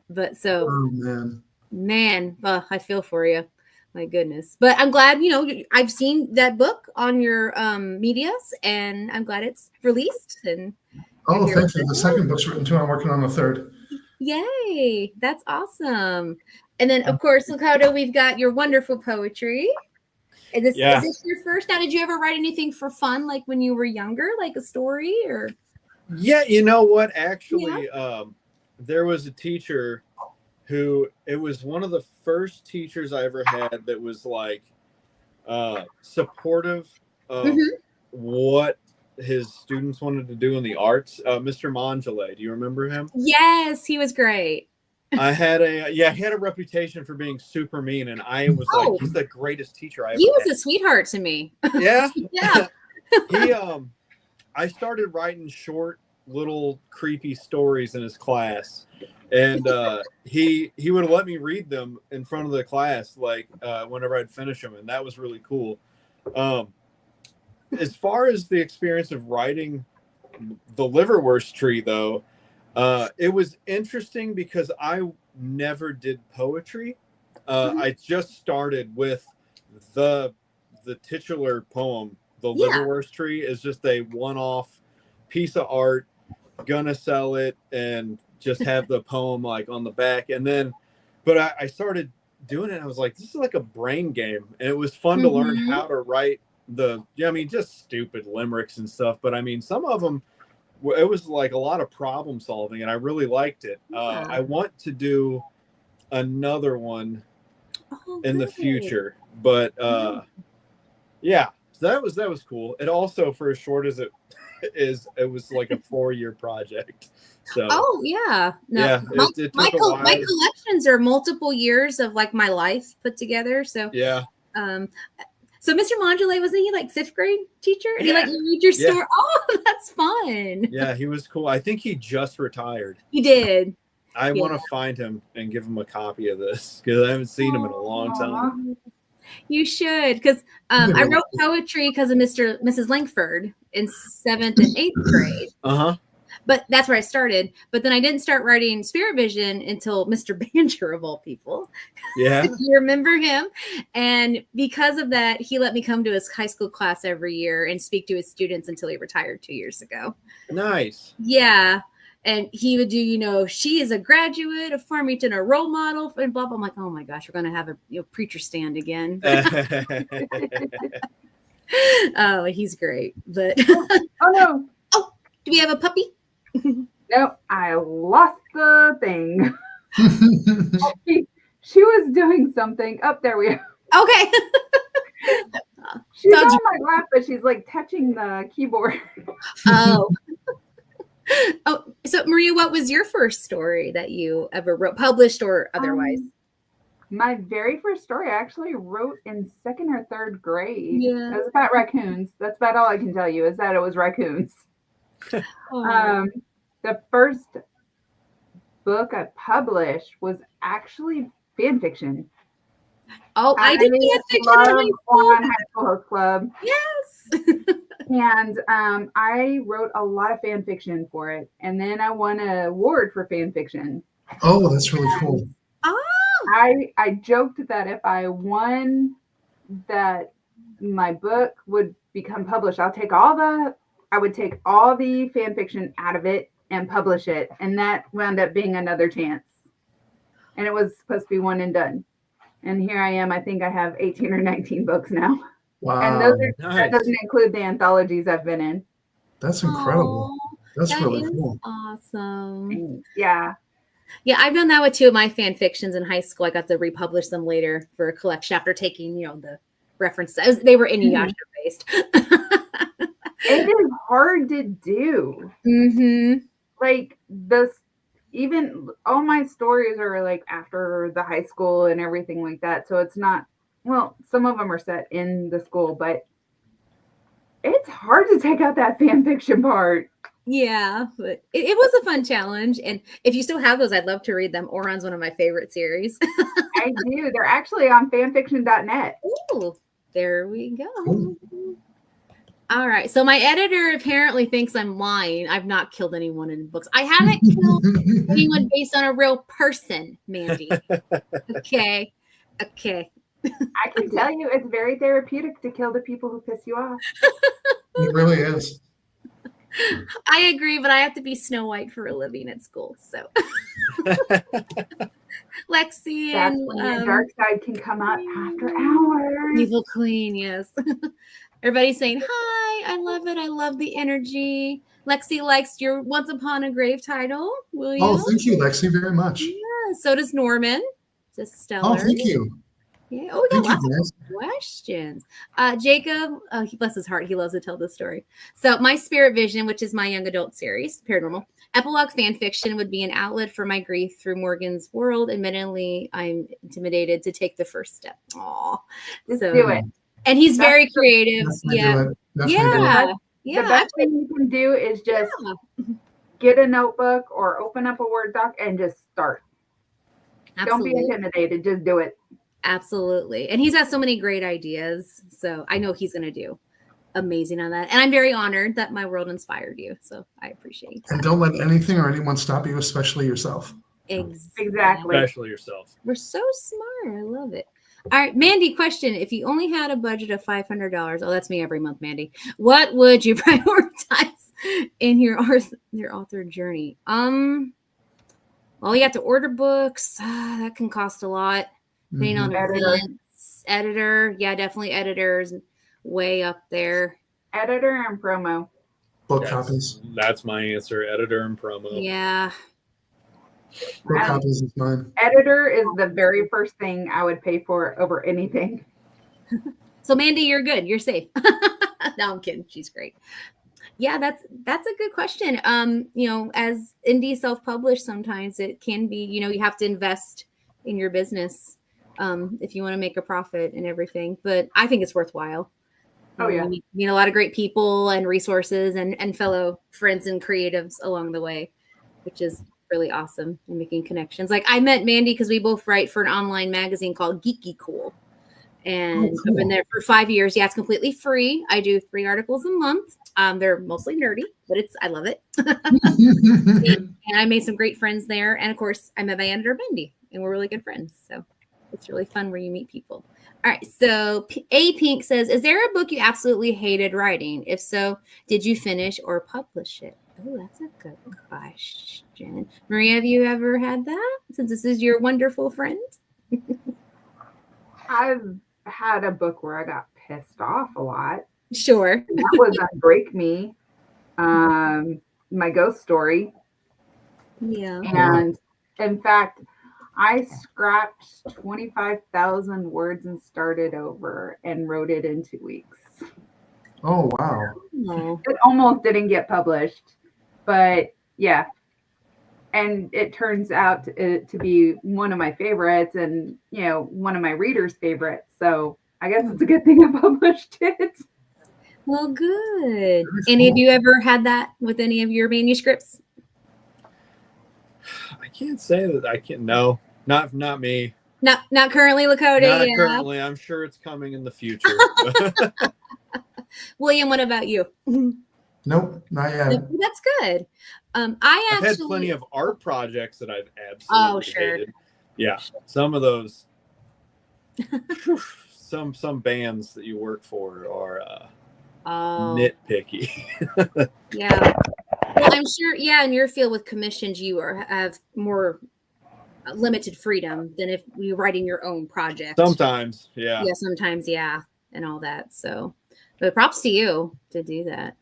Speaker 1: But so,
Speaker 3: oh,
Speaker 1: man, I feel for you. My goodness. But I'm glad, I've seen that book on your medias, and I'm glad it's released. And
Speaker 3: thank you. The second book's written too. I'm working on the third.
Speaker 1: Yay. That's awesome. And then, of course, Lakota, we've got your wonderful poetry. Is this your first? Now, did you ever write anything for fun, like when you were younger, like a story or?
Speaker 4: Yeah, you know what? Actually, there was a teacher who, it was one of the first teachers I ever had that was like supportive of what his students wanted to do in the arts. Mr. Mangele, do you remember him?
Speaker 1: Yes, he was great.
Speaker 4: He had a reputation for being super mean, and I was like, he's the greatest teacher I ever
Speaker 1: He was
Speaker 4: had.
Speaker 1: a sweetheart to me.
Speaker 4: Yeah.
Speaker 1: Yeah.
Speaker 4: I started writing short little creepy stories in his class, and he would let me read them in front of the class, like whenever I'd finish them, and that was really cool. As far as the experience of writing the Liverwurst Tree, though, it was interesting because I never did poetry. I just started with the titular poem. The Liverwurst Tree is just a one-off piece of art. Gonna sell it and just have the poem like on the back, and then, but I started doing it. I was like, this is like a brain game, and it was fun to learn how to write just stupid limericks and stuff. But I mean, some of them, it was like a lot of problem solving, and I really liked it. I want to do another one in the future, but yeah, so that was cool. It also, for as short as it is, it was like a 4-year project. So
Speaker 1: my collections are multiple years of like my life put together. So so Mr. Mangele, wasn't he like 5th grade teacher? And he like read your story? Oh, that's fun.
Speaker 4: Yeah, he was cool. I think he just retired.
Speaker 1: He did.
Speaker 4: I want to find him and give him a copy of this because I haven't seen him in a long time.
Speaker 1: You should, because I wrote poetry because of Mrs. Langford in 7th and 8th grade. But that's where I started. But then I didn't start writing Spirit Vision until Mr. Banjer, of all people.
Speaker 4: Yeah.
Speaker 1: You remember him? And because of that, he let me come to his high school class every year and speak to his students until he retired 2 years ago.
Speaker 4: Nice.
Speaker 1: Yeah. And he would do, she is a graduate of Farmington, a role model, and blah, blah. I'm like, oh my gosh, we're going to have a preacher stand again. Oh, he's great. But
Speaker 2: oh no.
Speaker 1: Oh, do we have a puppy?
Speaker 2: Nope, I lost the thing. she was doing something. Oh, there we are.
Speaker 1: Okay.
Speaker 2: She's on my lap, but she's like touching the keyboard.
Speaker 1: Oh. Oh, so Maria, what was your first story that you ever wrote, published or otherwise?
Speaker 2: My very first story I actually wrote in 2nd or 3rd grade. Yeah. It was about raccoons. That's about all I can tell you, is that it was raccoons. The first book I published was actually fan fiction.
Speaker 1: Oh, I did fan fiction
Speaker 2: on High School Host Club.
Speaker 1: Yes.
Speaker 2: And I wrote a lot of fan fiction for it. And then I won an award for fan fiction.
Speaker 3: Oh, that's really cool.
Speaker 1: Oh.
Speaker 2: I joked that if I won, that my book would become published. I would take all the fan fiction out of it and publish it. And that wound up being another chance. and it was supposed to be one and done. And here I am. I think I have 18 or 19 books now.
Speaker 3: Wow.
Speaker 2: And that doesn't include the anthologies I've been in.
Speaker 3: That's incredible. That's
Speaker 1: that
Speaker 3: really
Speaker 1: is
Speaker 3: cool.
Speaker 1: awesome.
Speaker 2: Yeah.
Speaker 1: Yeah, I've done that with 2 of my fan fictions in high school. I got to republish them later for a collection after taking, the references. They were Inuyasha based.
Speaker 2: It is hard to do.
Speaker 1: Mm-hmm.
Speaker 2: Like even all my stories are like after the high school and everything like that. So it's not, well, some of them are set in the school, but it's hard to take out that fan fiction part.
Speaker 1: Yeah, but it was a fun challenge. And if you still have those, I'd love to read them. Oron's one of my favorite series.
Speaker 2: I do. They're actually on fanfiction.net.
Speaker 1: Ooh, there we go.
Speaker 3: Cool.
Speaker 1: All right. So my editor apparently thinks I'm lying. I've not killed anyone in books. I haven't killed anyone based on a real person, Mandy. Okay.
Speaker 2: I can tell you it's very therapeutic to kill the people who piss you off.
Speaker 3: It really is.
Speaker 1: I agree, but I have to be Snow White for a living at school. So Lexi
Speaker 2: That's
Speaker 1: and
Speaker 2: when your dark side can come out after hours.
Speaker 1: Evil Queen, yes. Everybody's saying hi. I love it. I love the energy. Lexi likes your Once Upon a Grave title. Will you?
Speaker 3: Oh, thank you, Lexi, very much.
Speaker 1: Yeah. So does Norman. Just stellar.
Speaker 3: Oh, thank you.
Speaker 1: Yeah. Oh, we got
Speaker 3: Thank you,
Speaker 1: lots of questions. Jacob, he bless his heart. He loves to tell this story. So my Spirit Vision, which is my young adult series, paranormal epilogue fan fiction, would be an outlet for my grief through Morgan's world. Admittedly, I'm intimidated to take the first step. Aw.
Speaker 2: Just
Speaker 1: So
Speaker 2: do it.
Speaker 1: and he's very creative.
Speaker 3: Definitely
Speaker 1: Yeah.
Speaker 3: do it. Definitely do it.
Speaker 1: Yeah.
Speaker 2: The best thing you can do is just get a notebook or open up a Word doc and just start.
Speaker 1: Absolutely.
Speaker 2: Don't be intimidated. Just do it.
Speaker 1: Absolutely. And he's got so many great ideas. So I know he's going to do amazing on that. And I'm very honored that my world inspired you. So I appreciate that.
Speaker 3: And don't let anything or anyone stop you, especially yourself.
Speaker 2: Exactly.
Speaker 4: Especially yourself.
Speaker 1: We're so smart. I love it. All right, Mandy, question. If you only had a budget of $500, oh, that's me every month, Mandy. What would you prioritize in your author journey? Well, you have to order books. That can cost a lot. Depending on events. Editor. Yeah, definitely editors way up there.
Speaker 2: Editor and promo.
Speaker 3: Book copies.
Speaker 4: That's my answer. Editor and promo.
Speaker 1: Yeah.
Speaker 3: Book copies is mine.
Speaker 2: Editor is the very first thing I would pay for over anything.
Speaker 1: So Mandy, you're good. You're safe. No, I'm kidding. She's great. Yeah, that's a good question. As indie self-published, sometimes it can be, you have to invest in your business if you want to make a profit and everything. But I think it's worthwhile.
Speaker 2: Oh, yeah.
Speaker 1: You meet a lot of great people and resources and fellow friends and creatives along the way, which is really awesome, and making connections. Like I met Mandy because we both write for an online magazine called Geeky Cool. And
Speaker 3: cool.
Speaker 1: I've been there for 5 years. Yeah, it's completely free. I do 3 articles a month. They're mostly nerdy, but I love it. And I made some great friends there. And of course, I met my editor, Mandy, and we're really good friends. So it's really fun where you meet people. All right. So A Pink says, is there a book you absolutely hated writing? If so, did you finish or publish it? Oh, that's a good question. Maria, have you ever had that? Since this is your wonderful friend.
Speaker 2: I've had a book where I got pissed off a lot.
Speaker 1: Sure.
Speaker 2: That was Break Me, my ghost story.
Speaker 1: Yeah.
Speaker 2: And in fact, I scrapped 25,000 words and started over and wrote it in 2 weeks.
Speaker 3: Oh, wow.
Speaker 1: Oh.
Speaker 2: It almost didn't get published, but yeah. And it turns out to be one of my favorites and, one of my readers' favorites. So I guess it's a good thing I published it.
Speaker 1: Well, good. Any of you ever had that with any of your manuscripts?
Speaker 4: I can't say that I can. No, not me.
Speaker 1: Not currently, Lakota.
Speaker 4: Not
Speaker 1: Yeah.
Speaker 4: currently. I'm sure it's coming in the future.
Speaker 1: William, what about you?
Speaker 3: Nope, not yet.
Speaker 1: That's good.
Speaker 4: I've had plenty of art projects that I've absolutely hated. Yeah, some of those. Some bands that you work for are nitpicky.
Speaker 1: Yeah. Well, I'm sure. Yeah, in your field with commissions, you have more limited freedom than if you're writing your own project.
Speaker 4: Sometimes, yeah.
Speaker 1: Yeah, sometimes, yeah, and all that. So, but props to you to do that.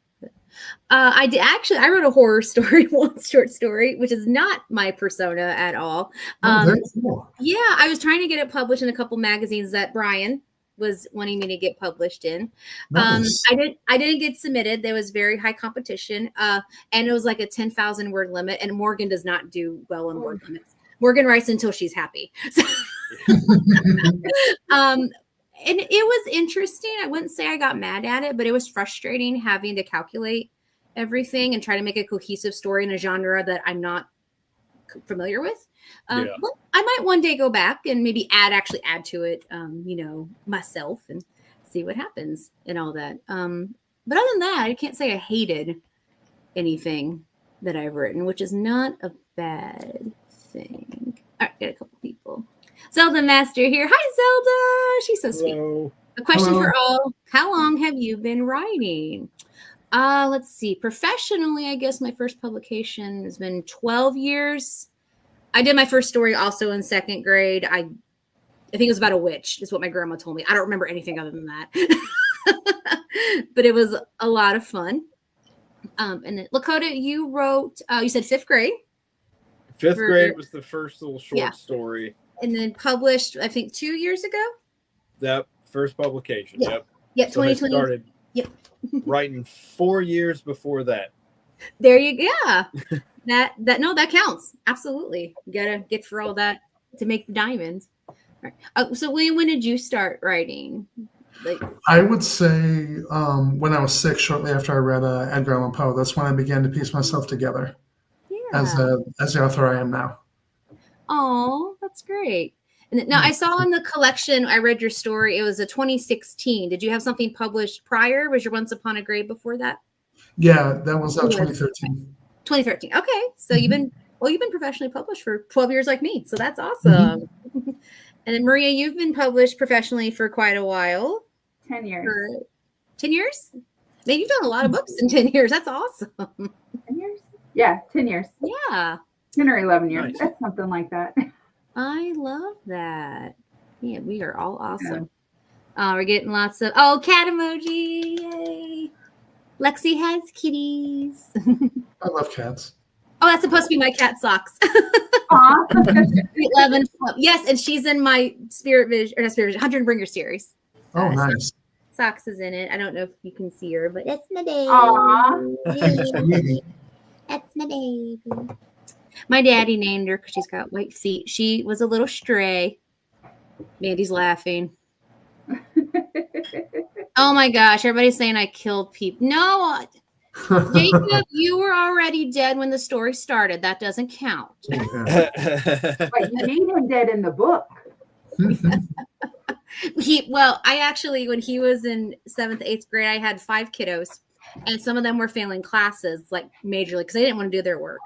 Speaker 1: I wrote a horror story, one short story, which is not my persona at all.
Speaker 3: Very cool.
Speaker 1: Yeah, I was trying to get it published in a couple magazines that Brian was wanting me to get published in.
Speaker 3: Nice.
Speaker 1: I didn't get submitted. There was very high competition, and it was like a 10,000 word limit. And Morgan does not do well on word limits. Morgan writes until she's happy. And it was interesting. I wouldn't say I got mad at it, but it was frustrating having to calculate everything and try to make a cohesive story in a genre that I'm not familiar with. But I might one day go back and maybe add to it, myself and see what happens and all that. But other than that, I can't say I hated anything that I've written, which is not a bad thing. All right, got a couple people. Zelda Master here. Hi, Zelda. She's so sweet.
Speaker 4: Hello.
Speaker 1: A question for all. How long have you been writing? Let's see. Professionally, I guess my first publication has been 12 years. I did my first story also in second grade. I think it was about a witch, is what my grandma told me. I don't remember anything other than that. But it was a lot of fun. And then Lakota, you wrote, you said fifth grade.
Speaker 4: Fifth grade was the first little short story.
Speaker 1: And then published, I think, 2 years ago.
Speaker 4: That first publication.
Speaker 1: Yeah.
Speaker 4: Yep.
Speaker 1: Yeah,
Speaker 4: So I
Speaker 1: 2020.
Speaker 4: started
Speaker 1: Yep.
Speaker 4: writing 4 years before that.
Speaker 1: There you go. Yeah. that counts. Absolutely. You gotta get for all that to make the diamonds. All right. So when did you start writing?
Speaker 3: I would say when I was 6, shortly after I read Edgar Allan Poe. That's when I began to piece myself together as the author I am now.
Speaker 1: Oh, that's great. And now I saw in the collection, I read your story. It was a 2016. Did you have something published prior? Was your Once Upon a Grave before that?
Speaker 3: Yeah, that was 2013.
Speaker 1: 2013. Okay. So you've been professionally published for 12 years like me. So that's awesome. And then Maria, you've been published professionally for quite a while.
Speaker 2: 10 years.
Speaker 1: 10 years? Man, you've done a lot of books in 10 years. That's awesome.
Speaker 2: 10 years? Yeah, 10 years.
Speaker 1: Yeah.
Speaker 2: 10 or 11 years.
Speaker 4: Nice.
Speaker 2: That's something like that.
Speaker 1: I love that. Yeah, we are all awesome.
Speaker 2: Yeah.
Speaker 1: We're getting lots of cat emoji. Yay. Lexi has kitties.
Speaker 3: I love cats.
Speaker 1: Oh, that's supposed to be my cat Socks.
Speaker 2: Aw.
Speaker 1: 11. Yes, and she's in my Spirit Vision, or not Spirit Vision, 100 Bringer series.
Speaker 3: Oh, nice.
Speaker 1: Socks is in it. I don't know if you can see her, but that's my baby.
Speaker 2: Aw.
Speaker 1: That's my baby. My daddy named her because she's got white feet. She was a little stray. Mandy's laughing. Oh my gosh, everybody's saying I killed people. No, Jacob, you were already dead when the story started. That doesn't count.
Speaker 2: But you made him dead in the book.
Speaker 1: I actually, when he was in 7th, 8th grade, I had 5 kiddos, and some of them were failing classes, like majorly, because they didn't want to do their work.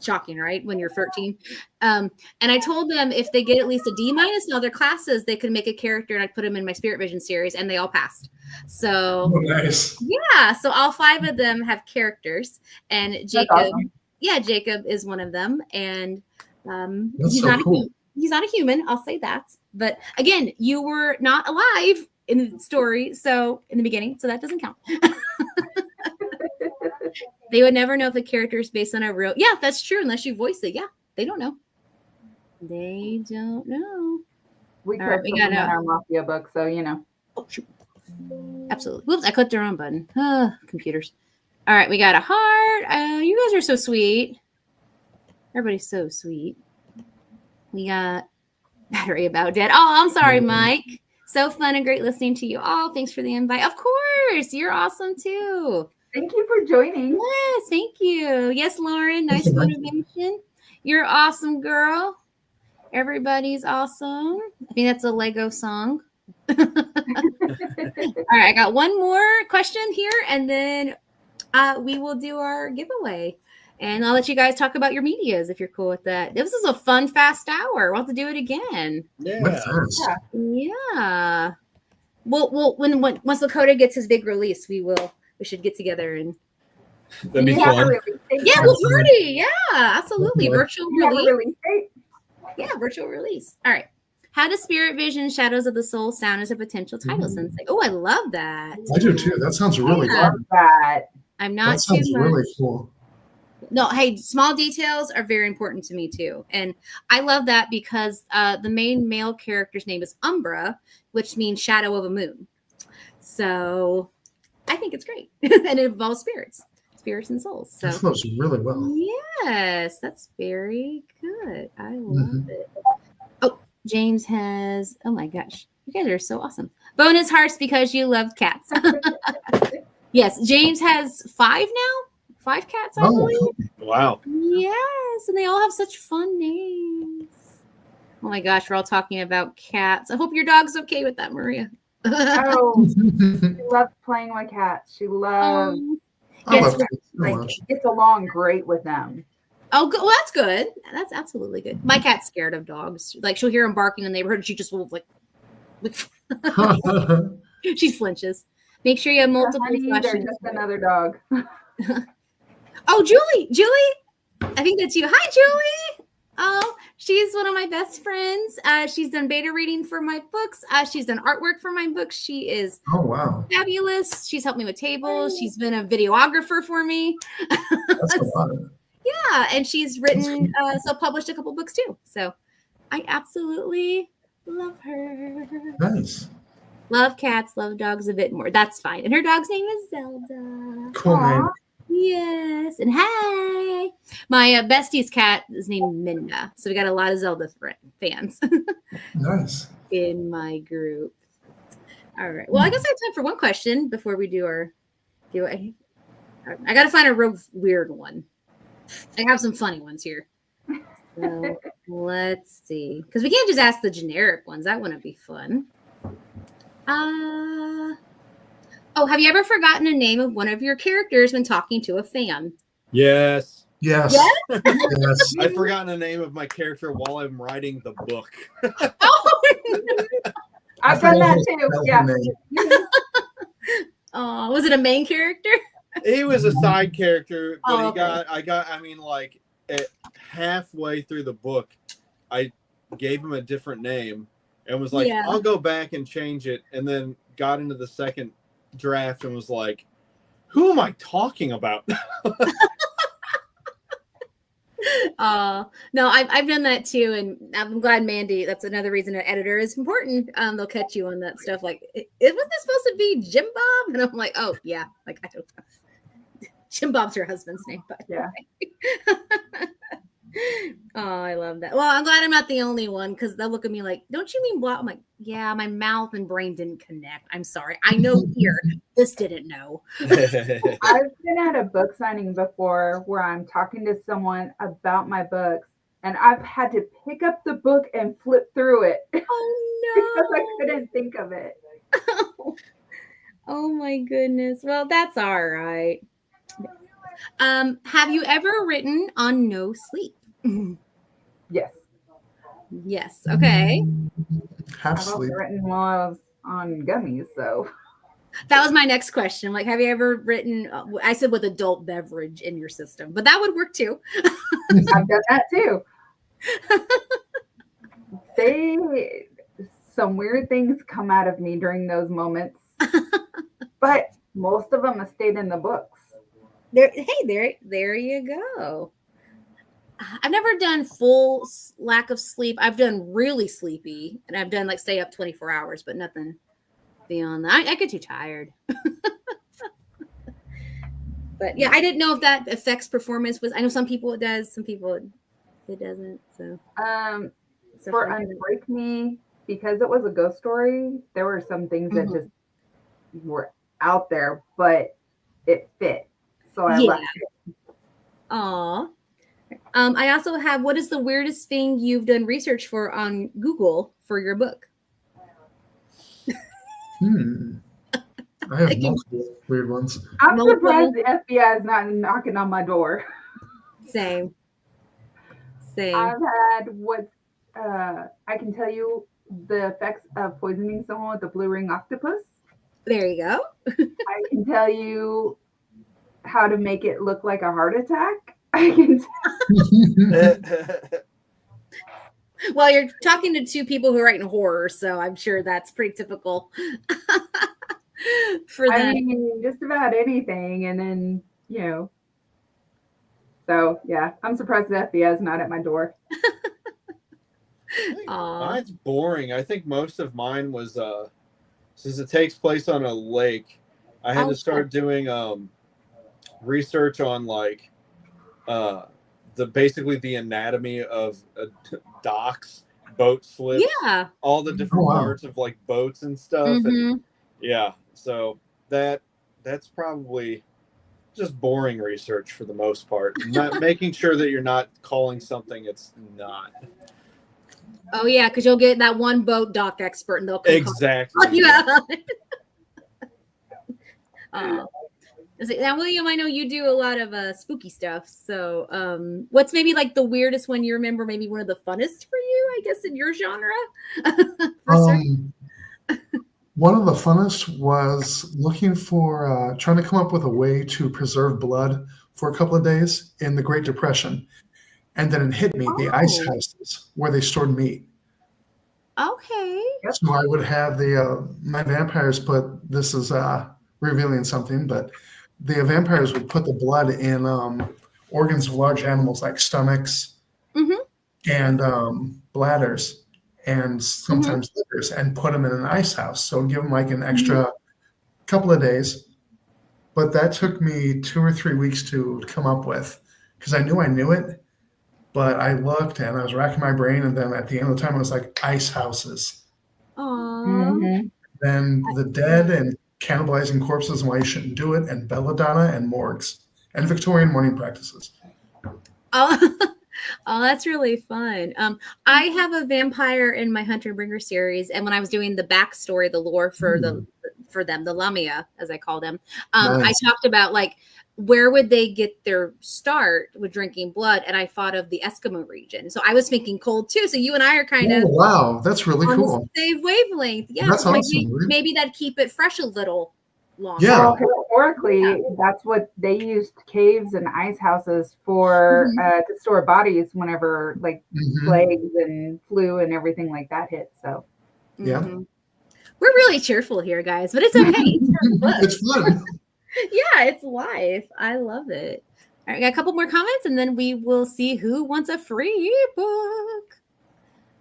Speaker 1: Shocking, right? When you're 13. And I told them if they get at least a D- in all their classes, they could make a character, and I'd put them in my Spirit Vision series, and they all passed. So
Speaker 3: Nice.
Speaker 1: yeah, so all 5 of them have characters, and Jacob,
Speaker 2: awesome.
Speaker 1: Jacob is one of them, and
Speaker 3: That's
Speaker 1: he's
Speaker 3: so
Speaker 1: not
Speaker 3: cool.
Speaker 1: he's not a human. I'll say that. But again, you were not alive in the story, so in the beginning, so that doesn't count. They would never know if the character is based on a real. Yeah, that's true. Unless you voice it. Yeah, they don't know. They don't know.
Speaker 2: We
Speaker 1: All right,
Speaker 2: could
Speaker 1: we
Speaker 2: put
Speaker 1: got
Speaker 2: him in our Mafia book, so you know.
Speaker 1: Oh, shoot. Absolutely. Whoops, I clicked the wrong button. Computers. All right, we got a heart. You guys are so sweet. Everybody's so sweet. We got battery about dead. Oh, I'm sorry, Mike. So fun and great listening to you all. Thanks for the invite. Of course, you're awesome too.
Speaker 2: Thank you for joining.
Speaker 1: Yes, thank you. Yes, Lauren, nice motivation. You're awesome, girl. Everybody's awesome. I think that's a Lego song. All right, I got one more question here, and then we will do our giveaway. And I'll let you guys talk about your medias if you're cool with that. This is a fun, fast hour. We'll have to do it again. Yeah. Well, once Lakota gets his big release, we should get together and
Speaker 4: That'd be fun.
Speaker 1: yeah, we'll party. Yeah, absolutely. Virtual
Speaker 2: You have a
Speaker 1: release.
Speaker 2: release date?
Speaker 1: Yeah, virtual release. All right. How does Spirit Vision Shadows of the Soul sound as a potential title sensei? Oh, I love that.
Speaker 3: I do too. That sounds really
Speaker 1: Yeah.
Speaker 3: fun.
Speaker 2: That.
Speaker 1: I'm not
Speaker 3: That sounds
Speaker 1: too much.
Speaker 3: really cool.
Speaker 1: No, hey, small details are very important to me too. And I love that because the main male character's name is Umbra, which means shadow of a moon. So I think it's great. And it involves spirits and souls. So
Speaker 3: That flows really well.
Speaker 1: yes, that's very good. I love it. Oh, James has, oh my gosh, you guys are so awesome. Bonus hearts because you love cats. Yes, James has 5 now. 5 cats, I believe.
Speaker 4: Wow.
Speaker 1: Yes, and they all have such fun names. Oh my gosh, we're all talking about cats. I hope your dog's okay with that, Maria.
Speaker 2: Oh, she loves playing with cats. She loves
Speaker 3: I
Speaker 1: Yes,
Speaker 3: love cats so
Speaker 2: like
Speaker 3: much.
Speaker 2: gets along great with them.
Speaker 1: oh, good. Well, that's good. That's absolutely good. My cat's scared of dogs. Like she'll hear them barking in the neighborhood, and she just will like she flinches. Make sure you have multiple
Speaker 2: Honey, they're
Speaker 1: flushes.
Speaker 2: just another dog.
Speaker 1: Oh, Julie, I think that's you. Hi, Julie. Oh, she's one of my best friends. She's done beta reading for my books. She's done artwork for my books. She is
Speaker 3: Oh, wow.
Speaker 1: fabulous. She's helped me with tables. She's been a videographer for me.
Speaker 3: That's a lot.
Speaker 1: Yeah, and she's written, self-published a couple books too. So I absolutely love her.
Speaker 3: Nice.
Speaker 1: Love cats, love dogs a bit more. That's fine. And her dog's name is Zelda.
Speaker 3: Cool name.
Speaker 1: Yes. And hey, my bestie's cat is named Minda. So we got a lot of Zelda fans
Speaker 3: Nice.
Speaker 1: in my group. All right. Well, I guess I have time for one question before we do our I got to find a real weird one. I have some funny ones here. So let's see. Because we can't just ask the generic ones. That wouldn't be fun. Oh, have you ever forgotten a name of one of your characters when talking to a fan?
Speaker 4: Yes.
Speaker 3: Yes.
Speaker 1: Yes?
Speaker 3: Yes.
Speaker 4: I've forgotten the name of my character while I'm writing the book.
Speaker 1: Oh,
Speaker 2: I've done that too. Yeah.
Speaker 1: oh, was it a main character?
Speaker 4: He was a side character, but
Speaker 1: Oh, okay.
Speaker 4: I mean, like halfway through the book, I gave him a different name and was like,
Speaker 1: Yeah.
Speaker 4: I'll go back and change it. And then got into the second draft and was like, who am I talking about?
Speaker 1: No, I've done that too, and I'm glad Mandy. That's another reason an editor is important. They'll catch you on that stuff. Like, wasn't this supposed to be Jim Bob? And I'm like, oh yeah, like I don't know. Jim Bob's her husband's name, but
Speaker 2: Yeah.
Speaker 1: Oh, I love that. Well, I'm glad I'm not the only one because they'll look at me like, don't you mean blah? I'm like, yeah, my mouth and brain didn't connect. I'm sorry. I know here. This didn't know.
Speaker 2: I've been at a book signing before where I'm talking to someone about my books and I've had to pick up the book and flip through it
Speaker 1: Oh
Speaker 2: because I
Speaker 1: no.
Speaker 2: couldn't think of it.
Speaker 1: Oh my goodness. Well, that's all right. Have you ever written on no sleep?
Speaker 2: Yes.
Speaker 1: Yes. Okay.
Speaker 3: Half
Speaker 2: I've also
Speaker 3: sleep.
Speaker 2: written while I was on gummies, so
Speaker 1: That was my next question. Like, have you ever written? I said with adult beverage in your system, but that would work too.
Speaker 2: I've done that too. Some weird things come out of me during those moments, but most of them have stayed in the books.
Speaker 1: There you go. I've never done full lack of sleep. I've done really sleepy, and I've done like stay up 24 hours, but nothing beyond that. I get too tired. But yeah, I didn't know if that affects performance. I know some people it does, some people it doesn't. So
Speaker 2: For Unbreak Me, because it was a ghost story, there were some things that just were out there, but it fit. So I left it.
Speaker 1: Aw. I also have, what is the weirdest thing you've done research for on Google for your book?
Speaker 3: I have multiple weird ones.
Speaker 2: I'm surprised the FBI is not knocking on my door.
Speaker 1: Same.
Speaker 2: I've had I can tell you the effects of poisoning someone with a blue ring octopus.
Speaker 1: There you go.
Speaker 2: I can tell you how to make it look like a heart attack. I can
Speaker 1: Well, you're talking to two people who are writing horror, so I'm sure that's pretty typical for them.
Speaker 2: I mean, just about anything. And then, so yeah, I'm surprised the FBI is not at my door.
Speaker 4: Mine's boring. I think most of mine was since it takes place on a lake, I had to start doing research on like basically the anatomy of docks, boat slips, all the different parts of like boats and stuff. And so that's probably just boring research for the most part. Not making sure that you're not calling something it's not.
Speaker 1: Oh yeah, because you'll get that one boat dock expert, and they'll come
Speaker 4: exactly.
Speaker 1: Now, William, I know you do a lot of spooky stuff. So, what's maybe like the weirdest one you remember? Maybe one of the funnest for you, I guess, in your genre.
Speaker 3: One of the funnest was looking for trying to come up with a way to preserve blood for a couple of days in the Great Depression. And then it hit me, the ice houses where they stored meat.
Speaker 1: Okay.
Speaker 3: So I would have my vampires this is revealing something, but the vampires would put the blood in organs of large animals like stomachs and bladders and sometimes livers and put them in an ice house. So give them like an extra couple of days. But that took me 2 or 3 weeks to come up with because I knew it. But I looked and I was racking my brain, and then at the end of the time, it was like ice houses.
Speaker 1: Aww.
Speaker 3: Then the dead and cannibalizing corpses and why you shouldn't do it, and belladonna and morgues and Victorian mourning practices.
Speaker 1: Oh, that's really fun. I have a vampire in my Hunter Bringer series, and when I was doing the backstory, the lore for them, the Lamia, as I call them, I talked about like where would they get their start with drinking blood, and I thought of the Eskimo region. So I was thinking cold too. So you and I are kind of
Speaker 3: wow, that's really cool.
Speaker 1: The same wavelength, yeah.
Speaker 3: That's
Speaker 1: so
Speaker 3: awesome.
Speaker 1: Maybe that'd keep it fresh a little longer.
Speaker 3: Yeah.
Speaker 2: Well, historically, that's what they used caves and ice houses for to store bodies whenever like plagues and flu and everything like that hit. So
Speaker 3: yeah,
Speaker 1: we're really cheerful here, guys, but it's okay.
Speaker 3: It's fun.
Speaker 1: Yeah, it's live. I love it. All right, got a couple more comments, and then we will see who wants a free book.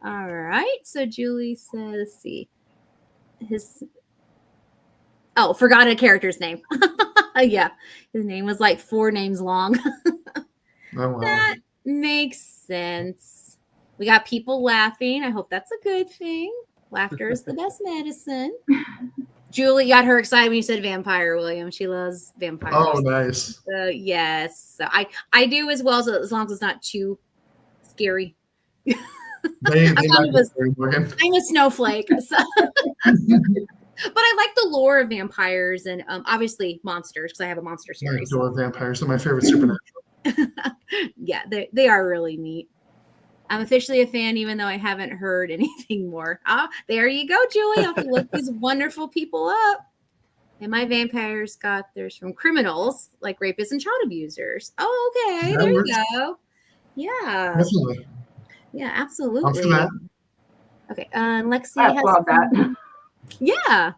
Speaker 1: All right. So Julie says, let's see. Forgot a character's name. Yeah. His name was like 4 names long.
Speaker 3: Oh, wow.
Speaker 1: That makes sense. We got people laughing. I hope that's a good thing. Laughter is the best medicine. Julie got her excited when you said vampire, William. She loves vampires.
Speaker 3: Oh, nice.
Speaker 1: Yes. So I do as well, so as long as it's not too scary. I'm a snowflake. So. But I like the lore of vampires and obviously monsters because I have a monster series.
Speaker 3: I adore vampires. They're my favorite supernatural.
Speaker 1: Yeah, they are really neat. I'm officially a fan, even though I haven't heard anything more. There you go, Julie. I'll have to look these wonderful people up. And my vampires got theirs from criminals, like rapists and child abusers. Oh, okay. There you go. Yeah.
Speaker 3: Definitely.
Speaker 1: Yeah, absolutely. Okay. Lexi
Speaker 2: I
Speaker 1: has
Speaker 2: love that.
Speaker 1: Yeah.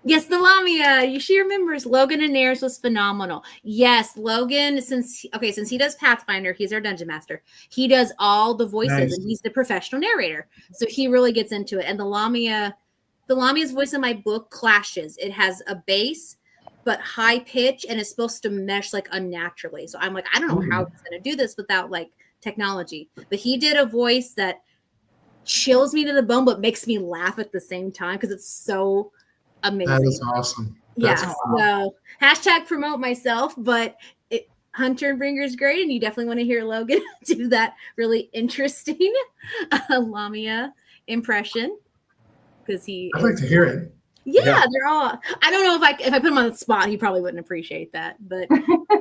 Speaker 1: Yes, the Lamia. She remembers Logan and Nares was phenomenal. Yes, Logan, since he does Pathfinder, he's our dungeon master. He does all the voices and he's the professional narrator. So he really gets into it. And the Lamia's voice in my book clashes. It has a bass, but high pitch, and it's supposed to mesh like unnaturally. So I'm like, I don't know how he's going to do this without like technology. But he did a voice that chills me to the bone, but makes me laugh at the same time because it's so amazing.
Speaker 3: That is awesome.
Speaker 1: So hashtag promote myself, but Hunter and Bringer is great, and you definitely want to hear Logan do that really interesting Lamia impression because
Speaker 3: I'd like to hear it.
Speaker 1: Yeah, they're all. I don't know if I put him on the spot, he probably wouldn't appreciate that, but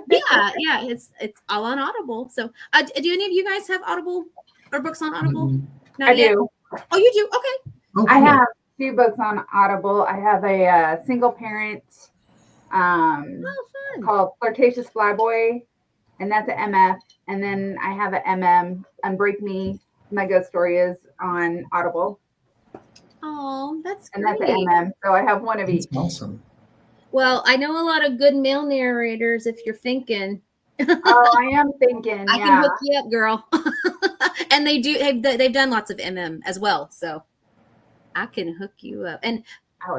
Speaker 1: yeah, it's all on Audible. So, do any of you guys have Audible or books on Audible?
Speaker 2: I do.
Speaker 1: Oh, you do? Okay.
Speaker 3: Oh, cool.
Speaker 2: I have 2 books on Audible. I have a single parent called Flirtatious Flyboy, and that's an MF. And then I have an MM, Unbreak Me, my ghost story is on Audible,
Speaker 1: Oh, that's
Speaker 2: and
Speaker 1: great.
Speaker 2: that's MM. So I have one of
Speaker 3: That's
Speaker 2: each.
Speaker 3: awesome.
Speaker 1: Well, I know a lot of good male narrators if you're thinking.
Speaker 2: Oh, I am thinking,
Speaker 1: I can
Speaker 2: yeah.
Speaker 1: hook you up, girl. And they've done lots of MM as well, so I can hook you up. And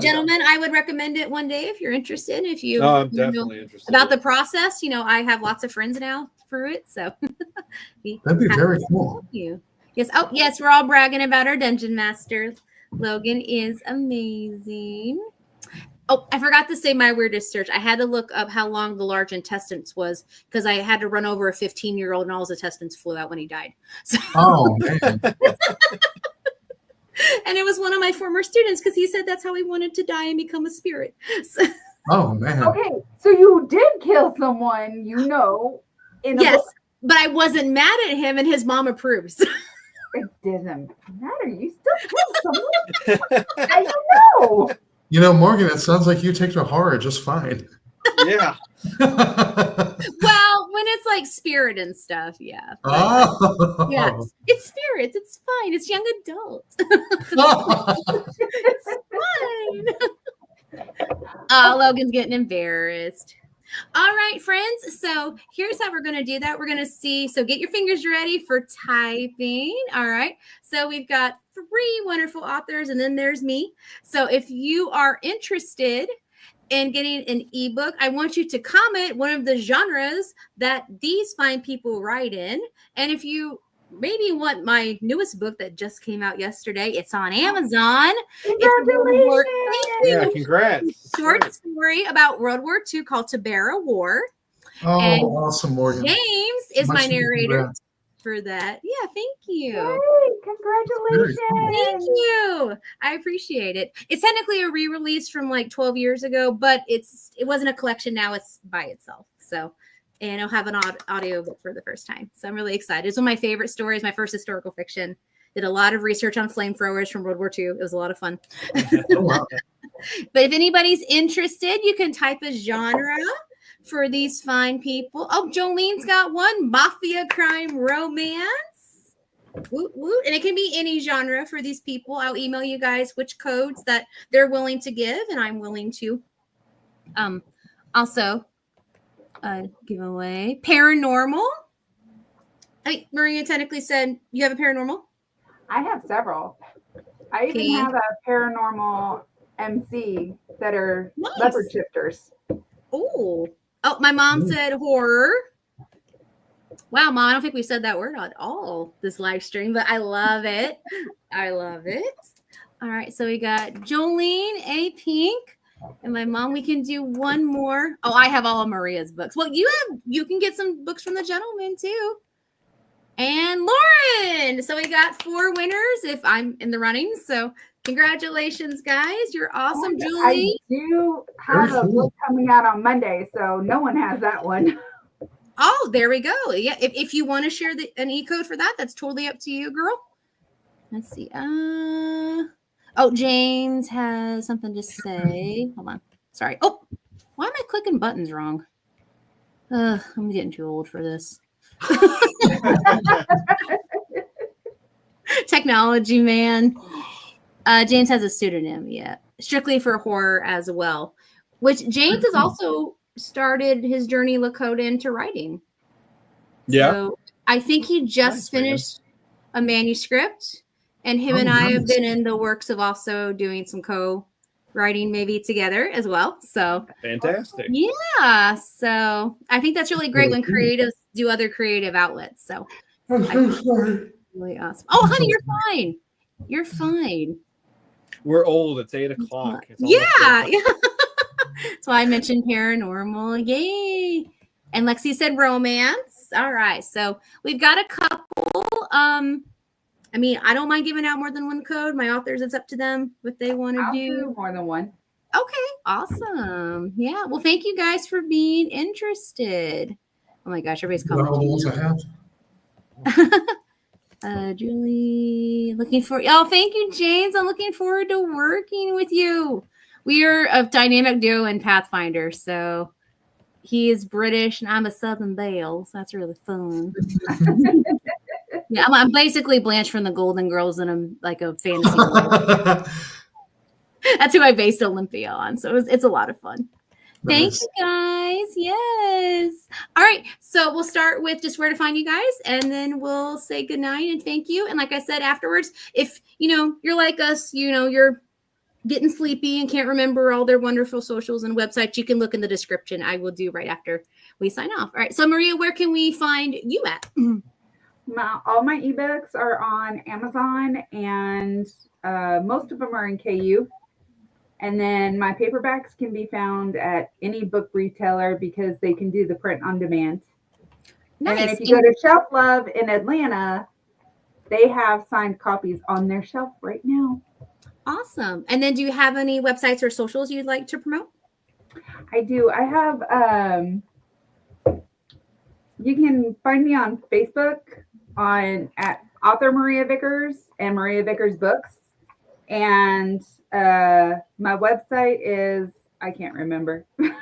Speaker 1: gentlemen, I would recommend it one day if you're interested. If you,
Speaker 4: I'm definitely interested
Speaker 1: about the process, I have lots of friends now through it, so
Speaker 3: That'd be very cool.
Speaker 1: help you. Yes. Oh, yes, we're all bragging about our dungeon master. Logan is amazing. Oh, I forgot to say my weirdest search. I had to look up how long the large intestines was because I had to run over a 15-year-old and all his intestines flew out when he died. So,
Speaker 3: Oh, man.
Speaker 1: and it was one of my former students because he said that's how he wanted to die and become a spirit. So,
Speaker 3: Oh, man.
Speaker 2: Okay, so you did kill someone, in a
Speaker 1: yes,
Speaker 2: book.
Speaker 1: but I wasn't mad at him and his mom approves.
Speaker 2: It doesn't matter. You still killed someone. I don't know.
Speaker 3: Morgan, it sounds like you take to horror just fine.
Speaker 4: Yeah.
Speaker 1: Well, when it's like spirit and stuff, yeah. But,
Speaker 3: Oh.
Speaker 1: yeah, it's spirits. It's fine. It's young adults. It's fine. Oh, Logan's getting embarrassed. All right, friends. So here's how we're going to do that. We're going to see. So get your fingers ready for typing. All right. So we've got 3 wonderful authors, and then there's me. So if you are interested in getting an ebook, I want you to comment one of the genres that these fine people write in. And if you maybe want my newest book that just came out yesterday, it's on Amazon.
Speaker 2: Congratulations.
Speaker 4: Yeah, congrats.
Speaker 1: Short story about World War II called To Bear a War.
Speaker 3: Oh,
Speaker 1: And
Speaker 3: awesome, Morgan.
Speaker 1: James is
Speaker 3: Much
Speaker 1: my narrator
Speaker 3: congrats.
Speaker 1: for that. Yeah, thank you.
Speaker 2: Yay, congratulations.
Speaker 1: Thank you. I appreciate it. It's technically a re-release from like 12 years ago, but it wasn't a collection. Now it's by itself. So, and I'll have an audio book for the first time. So I'm really excited. It's one of my favorite stories, my first historical fiction. Did a lot of research on flamethrowers from World War II. It was a lot of fun.
Speaker 3: Oh, wow.
Speaker 1: But if anybody's interested, you can type a genre for these fine people. Oh, Jolene's got one, mafia, crime, romance. Woot, woot. And it can be any genre for these people. I'll email you guys which codes that they're willing to give, and I'm willing to also give away. Paranormal. Maria technically said you have a paranormal?
Speaker 2: I have several. I even have a paranormal MC that are leopard shifters.
Speaker 1: Oh, my mom said horror. Wow, Mom, I don't think we said that word at all this live stream, but I love it. I love it. All right, so we got Jolene, A Pink, and my mom. We can do one more. Oh, I have all of Maria's books. Well, you can get some books from the gentleman too. And Lauren. So we got 4 winners if I'm in the running. So congratulations, guys. You're awesome, Julie.
Speaker 2: I do have a book coming out on Monday, so no one has that one.
Speaker 1: Oh, there we go. Yeah, if you want to share an e-code for that, that's totally up to you, girl. Let's see. Oh, James has something to say. Hold on. Sorry. Oh, why am I clicking buttons wrong? I'm getting too old for this. Technology, man. James has a pseudonym, yeah, strictly for horror as well, which James has also started his journey Lakota into writing. Yeah. So I think he just finished a manuscript, and him and I have been in the works of also doing some co-writing maybe together as well. So
Speaker 4: fantastic.
Speaker 1: Yeah. So I think that's really great when creatives do other creative outlets. So
Speaker 3: I'm so sorry.
Speaker 1: Really awesome. Oh, honey, you're fine. You're fine.
Speaker 4: We're old. It's 8 o'clock.
Speaker 1: Yeah. That's why I mentioned paranormal. Yay. And Lexi said romance. All right. So we've got a couple. I don't mind giving out more than one code. My authors, it's up to them what they want to do.
Speaker 2: More than one.
Speaker 1: Okay. Awesome. Yeah. Well, thank you guys for being interested. Oh my gosh, everybody's calling. Julie, looking for. Oh, thank you, James. I'm looking forward to working with you. We are a dynamic duo in Pathfinder, so he is British and I'm a Southern Belle, so that's really fun. Yeah, I'm basically Blanche from the Golden Girls in a fantasy world. That's who I based Olympia on. So it's a lot of fun. Thank you guys. Yes. All right. So we'll start with just where to find you guys, and then we'll say goodnight and thank you. And like I said, afterwards, if you're like us, you're getting sleepy and can't remember all their wonderful socials and websites, you can look in the description. I will do right after we sign off. All right. So Maria, where can we find you at?
Speaker 2: All my ebooks are on Amazon, and most of them are in KU. And then my paperbacks can be found at any book retailer because they can do the print on demand. Nice. And then if you go to Shelf Love in Atlanta, they have signed copies on their shelf right now.
Speaker 1: Awesome. And then do you have any websites or socials you'd like to promote?
Speaker 2: I do. I have, you can find me on Facebook at author Maria Vickers and Maria Vickers Books. And my website is, I can't remember.
Speaker 1: If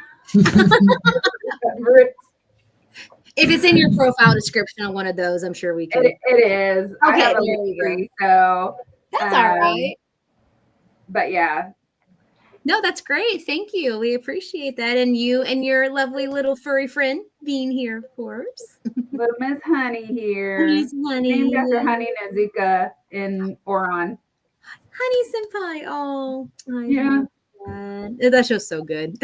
Speaker 1: it's in your profile description on one of those, I'm sure we can.
Speaker 2: It is.
Speaker 1: Okay,
Speaker 2: I have a link, so
Speaker 1: that's all right.
Speaker 2: But yeah.
Speaker 1: No, that's great. Thank you. We appreciate that. And you and your lovely little furry friend being here, of course.
Speaker 2: Little Miss Honey here.
Speaker 1: Miss Honey.
Speaker 2: Named after Honey Nezuka in Oron.
Speaker 1: Honey Senpai. Oh,
Speaker 2: yeah.
Speaker 1: That show's so good.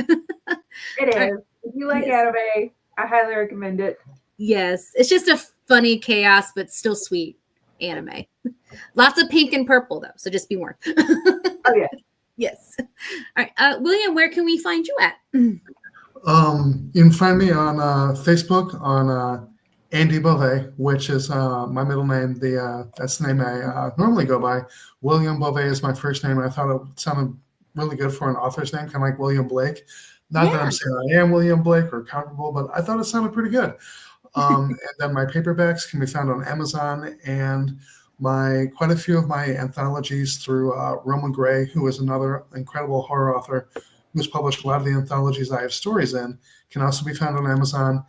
Speaker 2: It is. If you like anime, I highly recommend it.
Speaker 1: Yes. It's just a funny chaos, but still sweet anime. Lots of pink and purple, though. So just be warned.
Speaker 2: Oh, yeah.
Speaker 1: Yes. All right. William, where can we find you at?
Speaker 3: You can find me on Facebook on Andy Bove, which is my middle name. That's the name I normally go by. William Bove is my first name. I thought it sounded really good for an author's name, kind of like William Blake. Not that I'm saying I am William Blake or comparable, but I thought it sounded pretty good. And then my paperbacks can be found on Amazon, and quite a few of my anthologies through Roman Gray, who is another incredible horror author who's published a lot of the anthologies I have stories in, can also be found on Amazon.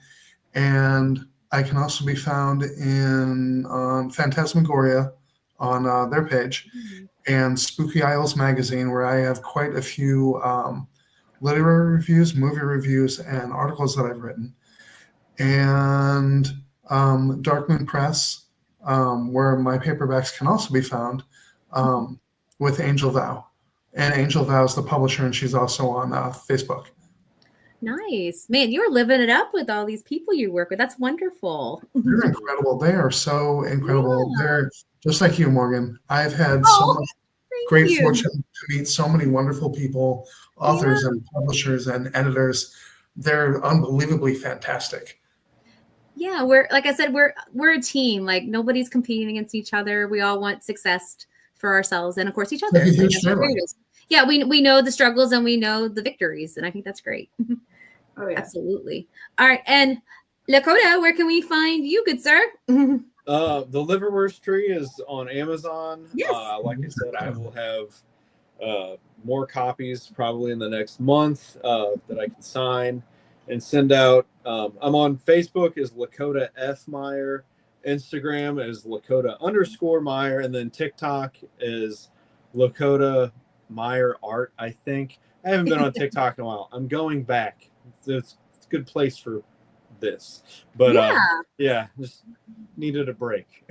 Speaker 3: And I can also be found on Phantasmagoria on their page, and Spooky Isles magazine, where I have quite a few literary reviews, movie reviews, and articles that I've written. And Dark Moon Press, where my paperbacks can also be found, with Angel Vow. And Angel Vow is the publisher, and she's also on Facebook.
Speaker 1: Nice. Man, you're living it up with all these people you work with. That's wonderful.
Speaker 3: They're incredible. They are so incredible. Yeah. They're just like you, Morgan. I've had so much great fortune to meet so many wonderful people, authors and publishers and editors. They're unbelievably fantastic.
Speaker 1: Yeah, we're like I said, we're a team. Like nobody's competing against each other. We all want success for ourselves and of course each other. Yeah, we know the struggles and we know the victories, and I think that's great.
Speaker 2: Oh yeah,
Speaker 1: absolutely. All right, and Lakota, where can we find you, good sir?
Speaker 4: The Liverwurst Tree is on Amazon.
Speaker 1: Yes.
Speaker 4: Like I said, I will have more copies probably in the next month that I can sign and send out. I'm on Facebook as Lakota F Meyer, Instagram is Lakota_Meyer, and then TikTok is Lakota Meyer Art, I think. I haven't been on TikTok in a while. I'm going back. It's a good place for this. But just needed a break.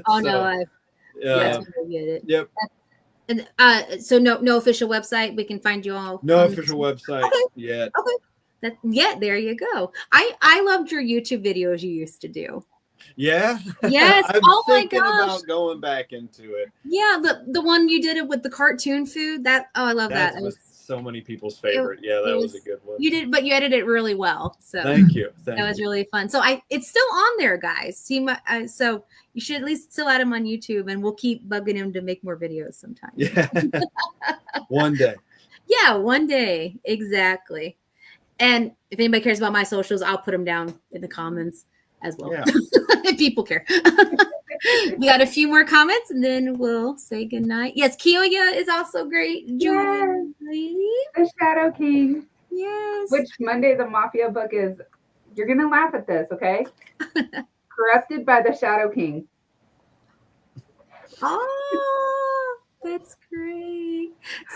Speaker 1: Oh, so, no, I get it.
Speaker 4: Yep.
Speaker 1: And so no official website. We can find you all.
Speaker 4: No official website yet.
Speaker 1: Okay. There you go. I loved your YouTube videos you used to do.
Speaker 4: Yeah.
Speaker 1: Yes.
Speaker 4: I'm thinking
Speaker 1: my gosh.
Speaker 4: about going back into it.
Speaker 1: Yeah, the one you did it with the cartoon food. I love that.
Speaker 4: That was so many people's favorite. That was a good one.
Speaker 1: You did, but you edited it really well. So
Speaker 4: thank you.
Speaker 1: That was really fun. So it's still on there, guys. So you should at least still add him on YouTube, and we'll keep bugging him to make more videos sometime.
Speaker 4: Yeah. One day.
Speaker 1: Yeah, one day. Exactly. And if anybody cares about my socials, I'll put them down in the comments as well. Yeah. If people care. We got a few more comments and then we'll say goodnight. Yes, Kioya is also great.
Speaker 2: Yes. The Shadow King.
Speaker 1: Yes.
Speaker 2: Which Monday the Mafia book is. You're going to laugh at this, okay? Corrupted by the Shadow King.
Speaker 1: Oh, that's great.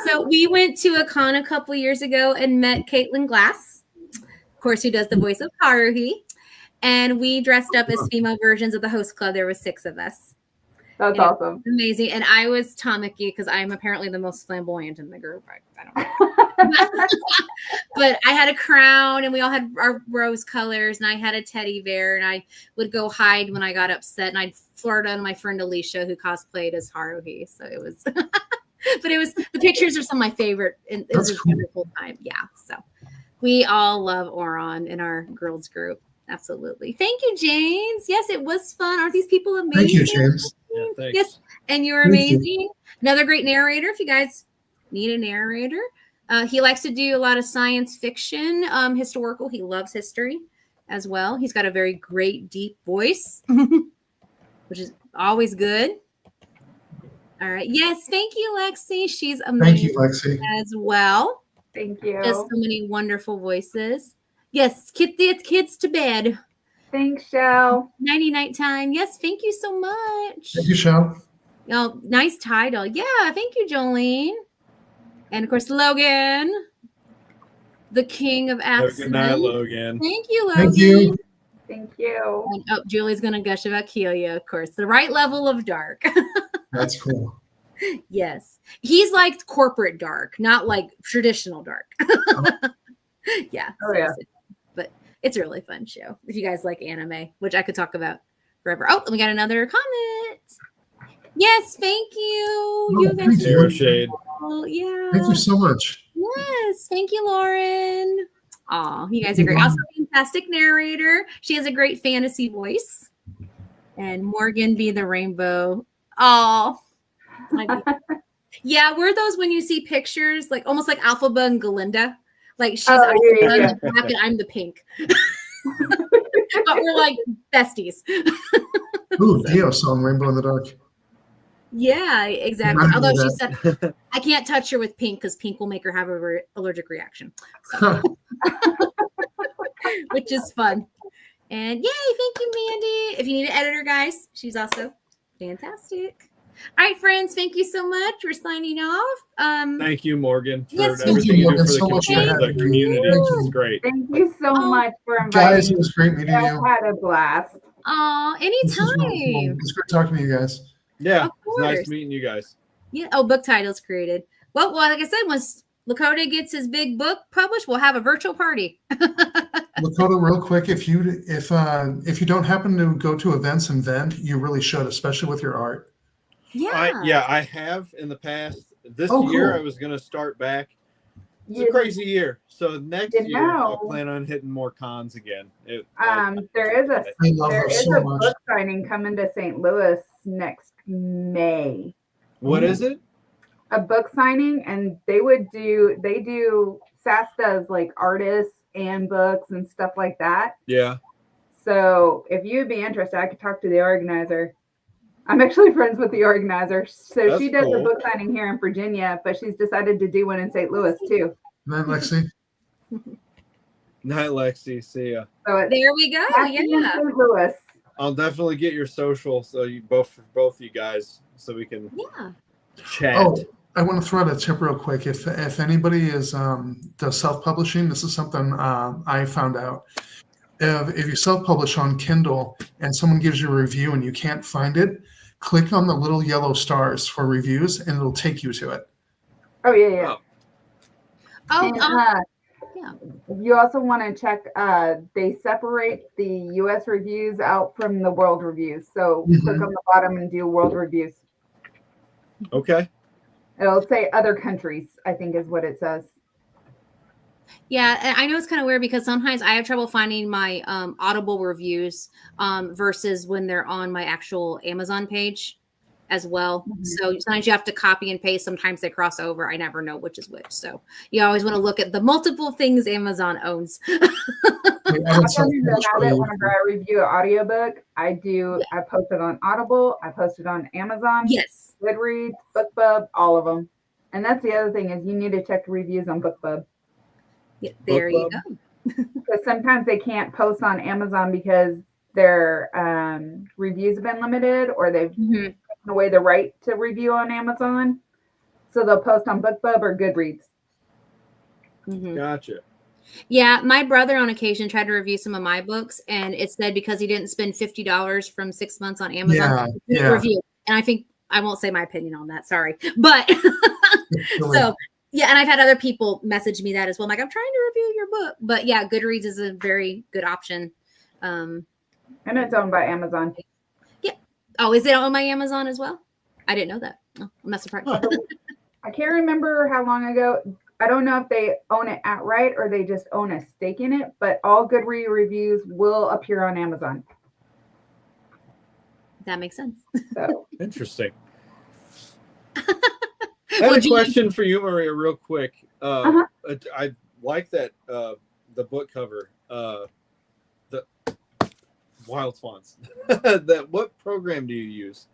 Speaker 1: So we went to a con a couple years ago and met Caitlin Glass, of course, who does the voice of Haruhi. And we dressed up as female versions of the host club. There were 6 of us.
Speaker 2: That's awesome.
Speaker 1: Amazing. And I was Tamaki because I'm apparently the most flamboyant in the group. I don't know. But I had a crown and we all had our rose colors and I had a teddy bear and I would go hide when I got upset and I'd flirt on my friend Alicia who cosplayed as Haruhi. So it was, but it was, the pictures are some of my favorite. And it was a wonderful time. Yeah. So we all love Oron in our girls group. Absolutely. Thank you, James. Yes, it was fun. Aren't these people amazing?
Speaker 3: Thank you, James.
Speaker 4: Yeah, thanks.
Speaker 1: Yes, and you're amazing. Another great narrator. If you guys need a narrator, he likes to do a lot of science fiction, historical. He loves history as well. He's got a very great, deep voice, which is always good. All right. Yes, thank you, Lexi. She's amazing.
Speaker 3: Thank you, Lexi.
Speaker 1: As well.
Speaker 2: Thank you.
Speaker 1: Just so many wonderful voices. Yes, kids to bed.
Speaker 2: Thanks, Shell.
Speaker 1: Night time. Yes, thank you so much.
Speaker 3: Thank you, Shell.
Speaker 1: Oh, nice title. Yeah, thank you, Jolene. And of course, Logan, the king of absence.
Speaker 4: Good night, Logan.
Speaker 1: Thank you, Logan.
Speaker 3: Thank you.
Speaker 2: Thank you.
Speaker 1: And, oh, Julie's going to gush about Kelia, of course. The right level of dark.
Speaker 3: That's cool.
Speaker 1: Yes. He's like corporate dark, not like traditional dark. Yeah.
Speaker 2: Oh, yeah.
Speaker 1: But it's a really fun show if you guys like anime, which I could talk about forever. Oh, we got another comment. Yes, thank you. You guys
Speaker 4: Zero shade.
Speaker 1: Yeah.
Speaker 3: Thank you so much.
Speaker 1: Yes, thank you, Lauren. Aw, you guys are great. Also, fantastic narrator. She has a great fantasy voice. And Morgan be the rainbow. Oh, yeah. Were those when you see pictures, like almost like Alphaba and Galinda? Like she's
Speaker 2: yeah.
Speaker 1: the black and I'm the pink. But we're like besties.
Speaker 3: Ooh, Dio song Rainbow in the Dark.
Speaker 1: Yeah, exactly. Although she said I can't touch her with pink because pink will make her have a allergic reaction. So. Which is fun. And yay, thank you, Mandy. If you need an editor, guys, she's also fantastic. All right, friends, thank you so much. We're signing off.
Speaker 4: Thank you, Morgan, for
Speaker 1: Yes,
Speaker 4: everything you do for
Speaker 3: so much for
Speaker 4: the
Speaker 3: having me.
Speaker 4: community.
Speaker 3: Thank
Speaker 4: This is
Speaker 3: you.
Speaker 4: great.
Speaker 2: Thank you so much for inviting
Speaker 3: Guys, it
Speaker 2: me.
Speaker 3: was great meeting
Speaker 2: I
Speaker 3: you.
Speaker 2: had a blast.
Speaker 1: Oh,
Speaker 3: This was really cool.
Speaker 1: anytime.
Speaker 3: It's great talking to you guys.
Speaker 4: Yeah,
Speaker 1: Of
Speaker 4: it's nice
Speaker 1: course.
Speaker 4: meeting you guys.
Speaker 1: Yeah. Oh, book titles created. Well, like I said, once Lakota gets his big book published, we'll have a virtual party.
Speaker 3: Lakota, real quick, if you don't happen to go to events and vent, you really should, especially with your art.
Speaker 1: Yeah.
Speaker 4: I have in the past. This
Speaker 3: Oh,
Speaker 4: year
Speaker 3: cool.
Speaker 4: I was going to start back. It's a
Speaker 2: You-
Speaker 4: crazy year. So next
Speaker 2: You
Speaker 4: year I'll
Speaker 2: know.
Speaker 4: plan on hitting more cons again.
Speaker 2: There is a
Speaker 3: I love
Speaker 2: there
Speaker 3: her
Speaker 2: is
Speaker 3: so
Speaker 2: a
Speaker 3: much.
Speaker 2: book signing coming to St. Louis next May.
Speaker 4: What is it?
Speaker 2: A book signing, and they do SAS does like artists and books and stuff like that.
Speaker 4: Yeah.
Speaker 2: So if you'd be interested, I could talk to the organizer. I'm actually friends with the organizer. So
Speaker 4: That's
Speaker 2: she does
Speaker 4: cool.
Speaker 2: a book signing here in Virginia, but she's decided to do one in St. Louis too.
Speaker 3: Then Lexi.
Speaker 4: Night, Lexi. See ya.
Speaker 2: So it's
Speaker 1: There we go.
Speaker 2: happening in
Speaker 1: Yeah.
Speaker 2: St. Louis.
Speaker 4: I'll definitely get your social so you both you guys so we can
Speaker 1: Yeah.
Speaker 4: chat.
Speaker 3: Oh, I want to throw out a tip real quick. If anybody does self-publishing, this is something I found out. If you self-publish on Kindle and someone gives you a review and you can't find it, click on the little yellow stars for reviews and it'll take you to it.
Speaker 2: Oh yeah.
Speaker 1: Oh,
Speaker 2: And,
Speaker 1: yeah.
Speaker 2: you also want to check. They separate the U.S. reviews out from the world reviews. So click on the bottom and do world reviews.
Speaker 4: Okay.
Speaker 2: It'll say other countries, I think is what it says.
Speaker 1: Yeah, and I know it's kind of weird because sometimes I have trouble finding my Audible reviews versus when they're on my actual Amazon page as well. So sometimes you have to copy and paste. Sometimes they cross over. I never know which is which. So you always want to look at the multiple things Amazon owns.
Speaker 3: I would
Speaker 2: I
Speaker 3: say-
Speaker 2: whenever I review an audiobook, I post it on Audible, I post it on Amazon,
Speaker 1: Yes.
Speaker 2: Goodreads, BookBub, all of them. And that's the other thing is you need to check the reviews on BookBub.
Speaker 1: Yeah, there you
Speaker 4: BookBub.
Speaker 1: go.
Speaker 2: Because sometimes they can't post on Amazon because their reviews have been limited or they've
Speaker 1: Mhm.
Speaker 2: away the right to review on Amazon. So they'll post on BookBub or Goodreads.
Speaker 1: Mhm.
Speaker 4: Gotcha.
Speaker 1: Yeah, my brother on occasion tried to review some of my books, and it said because he didn't spend $50 from 6 months on Amazon, he didn't review. And I think I won't say my opinion on that. Sorry, but so yeah, and I've had other people message me that as well. I'm like, I'm trying to review your book, but yeah, Goodreads is a very good option.
Speaker 2: And it's owned by Amazon.
Speaker 1: Yeah. Oh, is it owned by Amazon as well? I didn't know that. Oh, I'm not surprised.
Speaker 2: I can't remember how long ago. I don't know if they own it outright or they just own a stake in it, but all Goodreads reviews will appear on Amazon.
Speaker 1: That makes sense.
Speaker 2: So
Speaker 4: interesting. I have a question for you, Maria, real quick. I like that the book cover, the Wild Swans. What program do you use?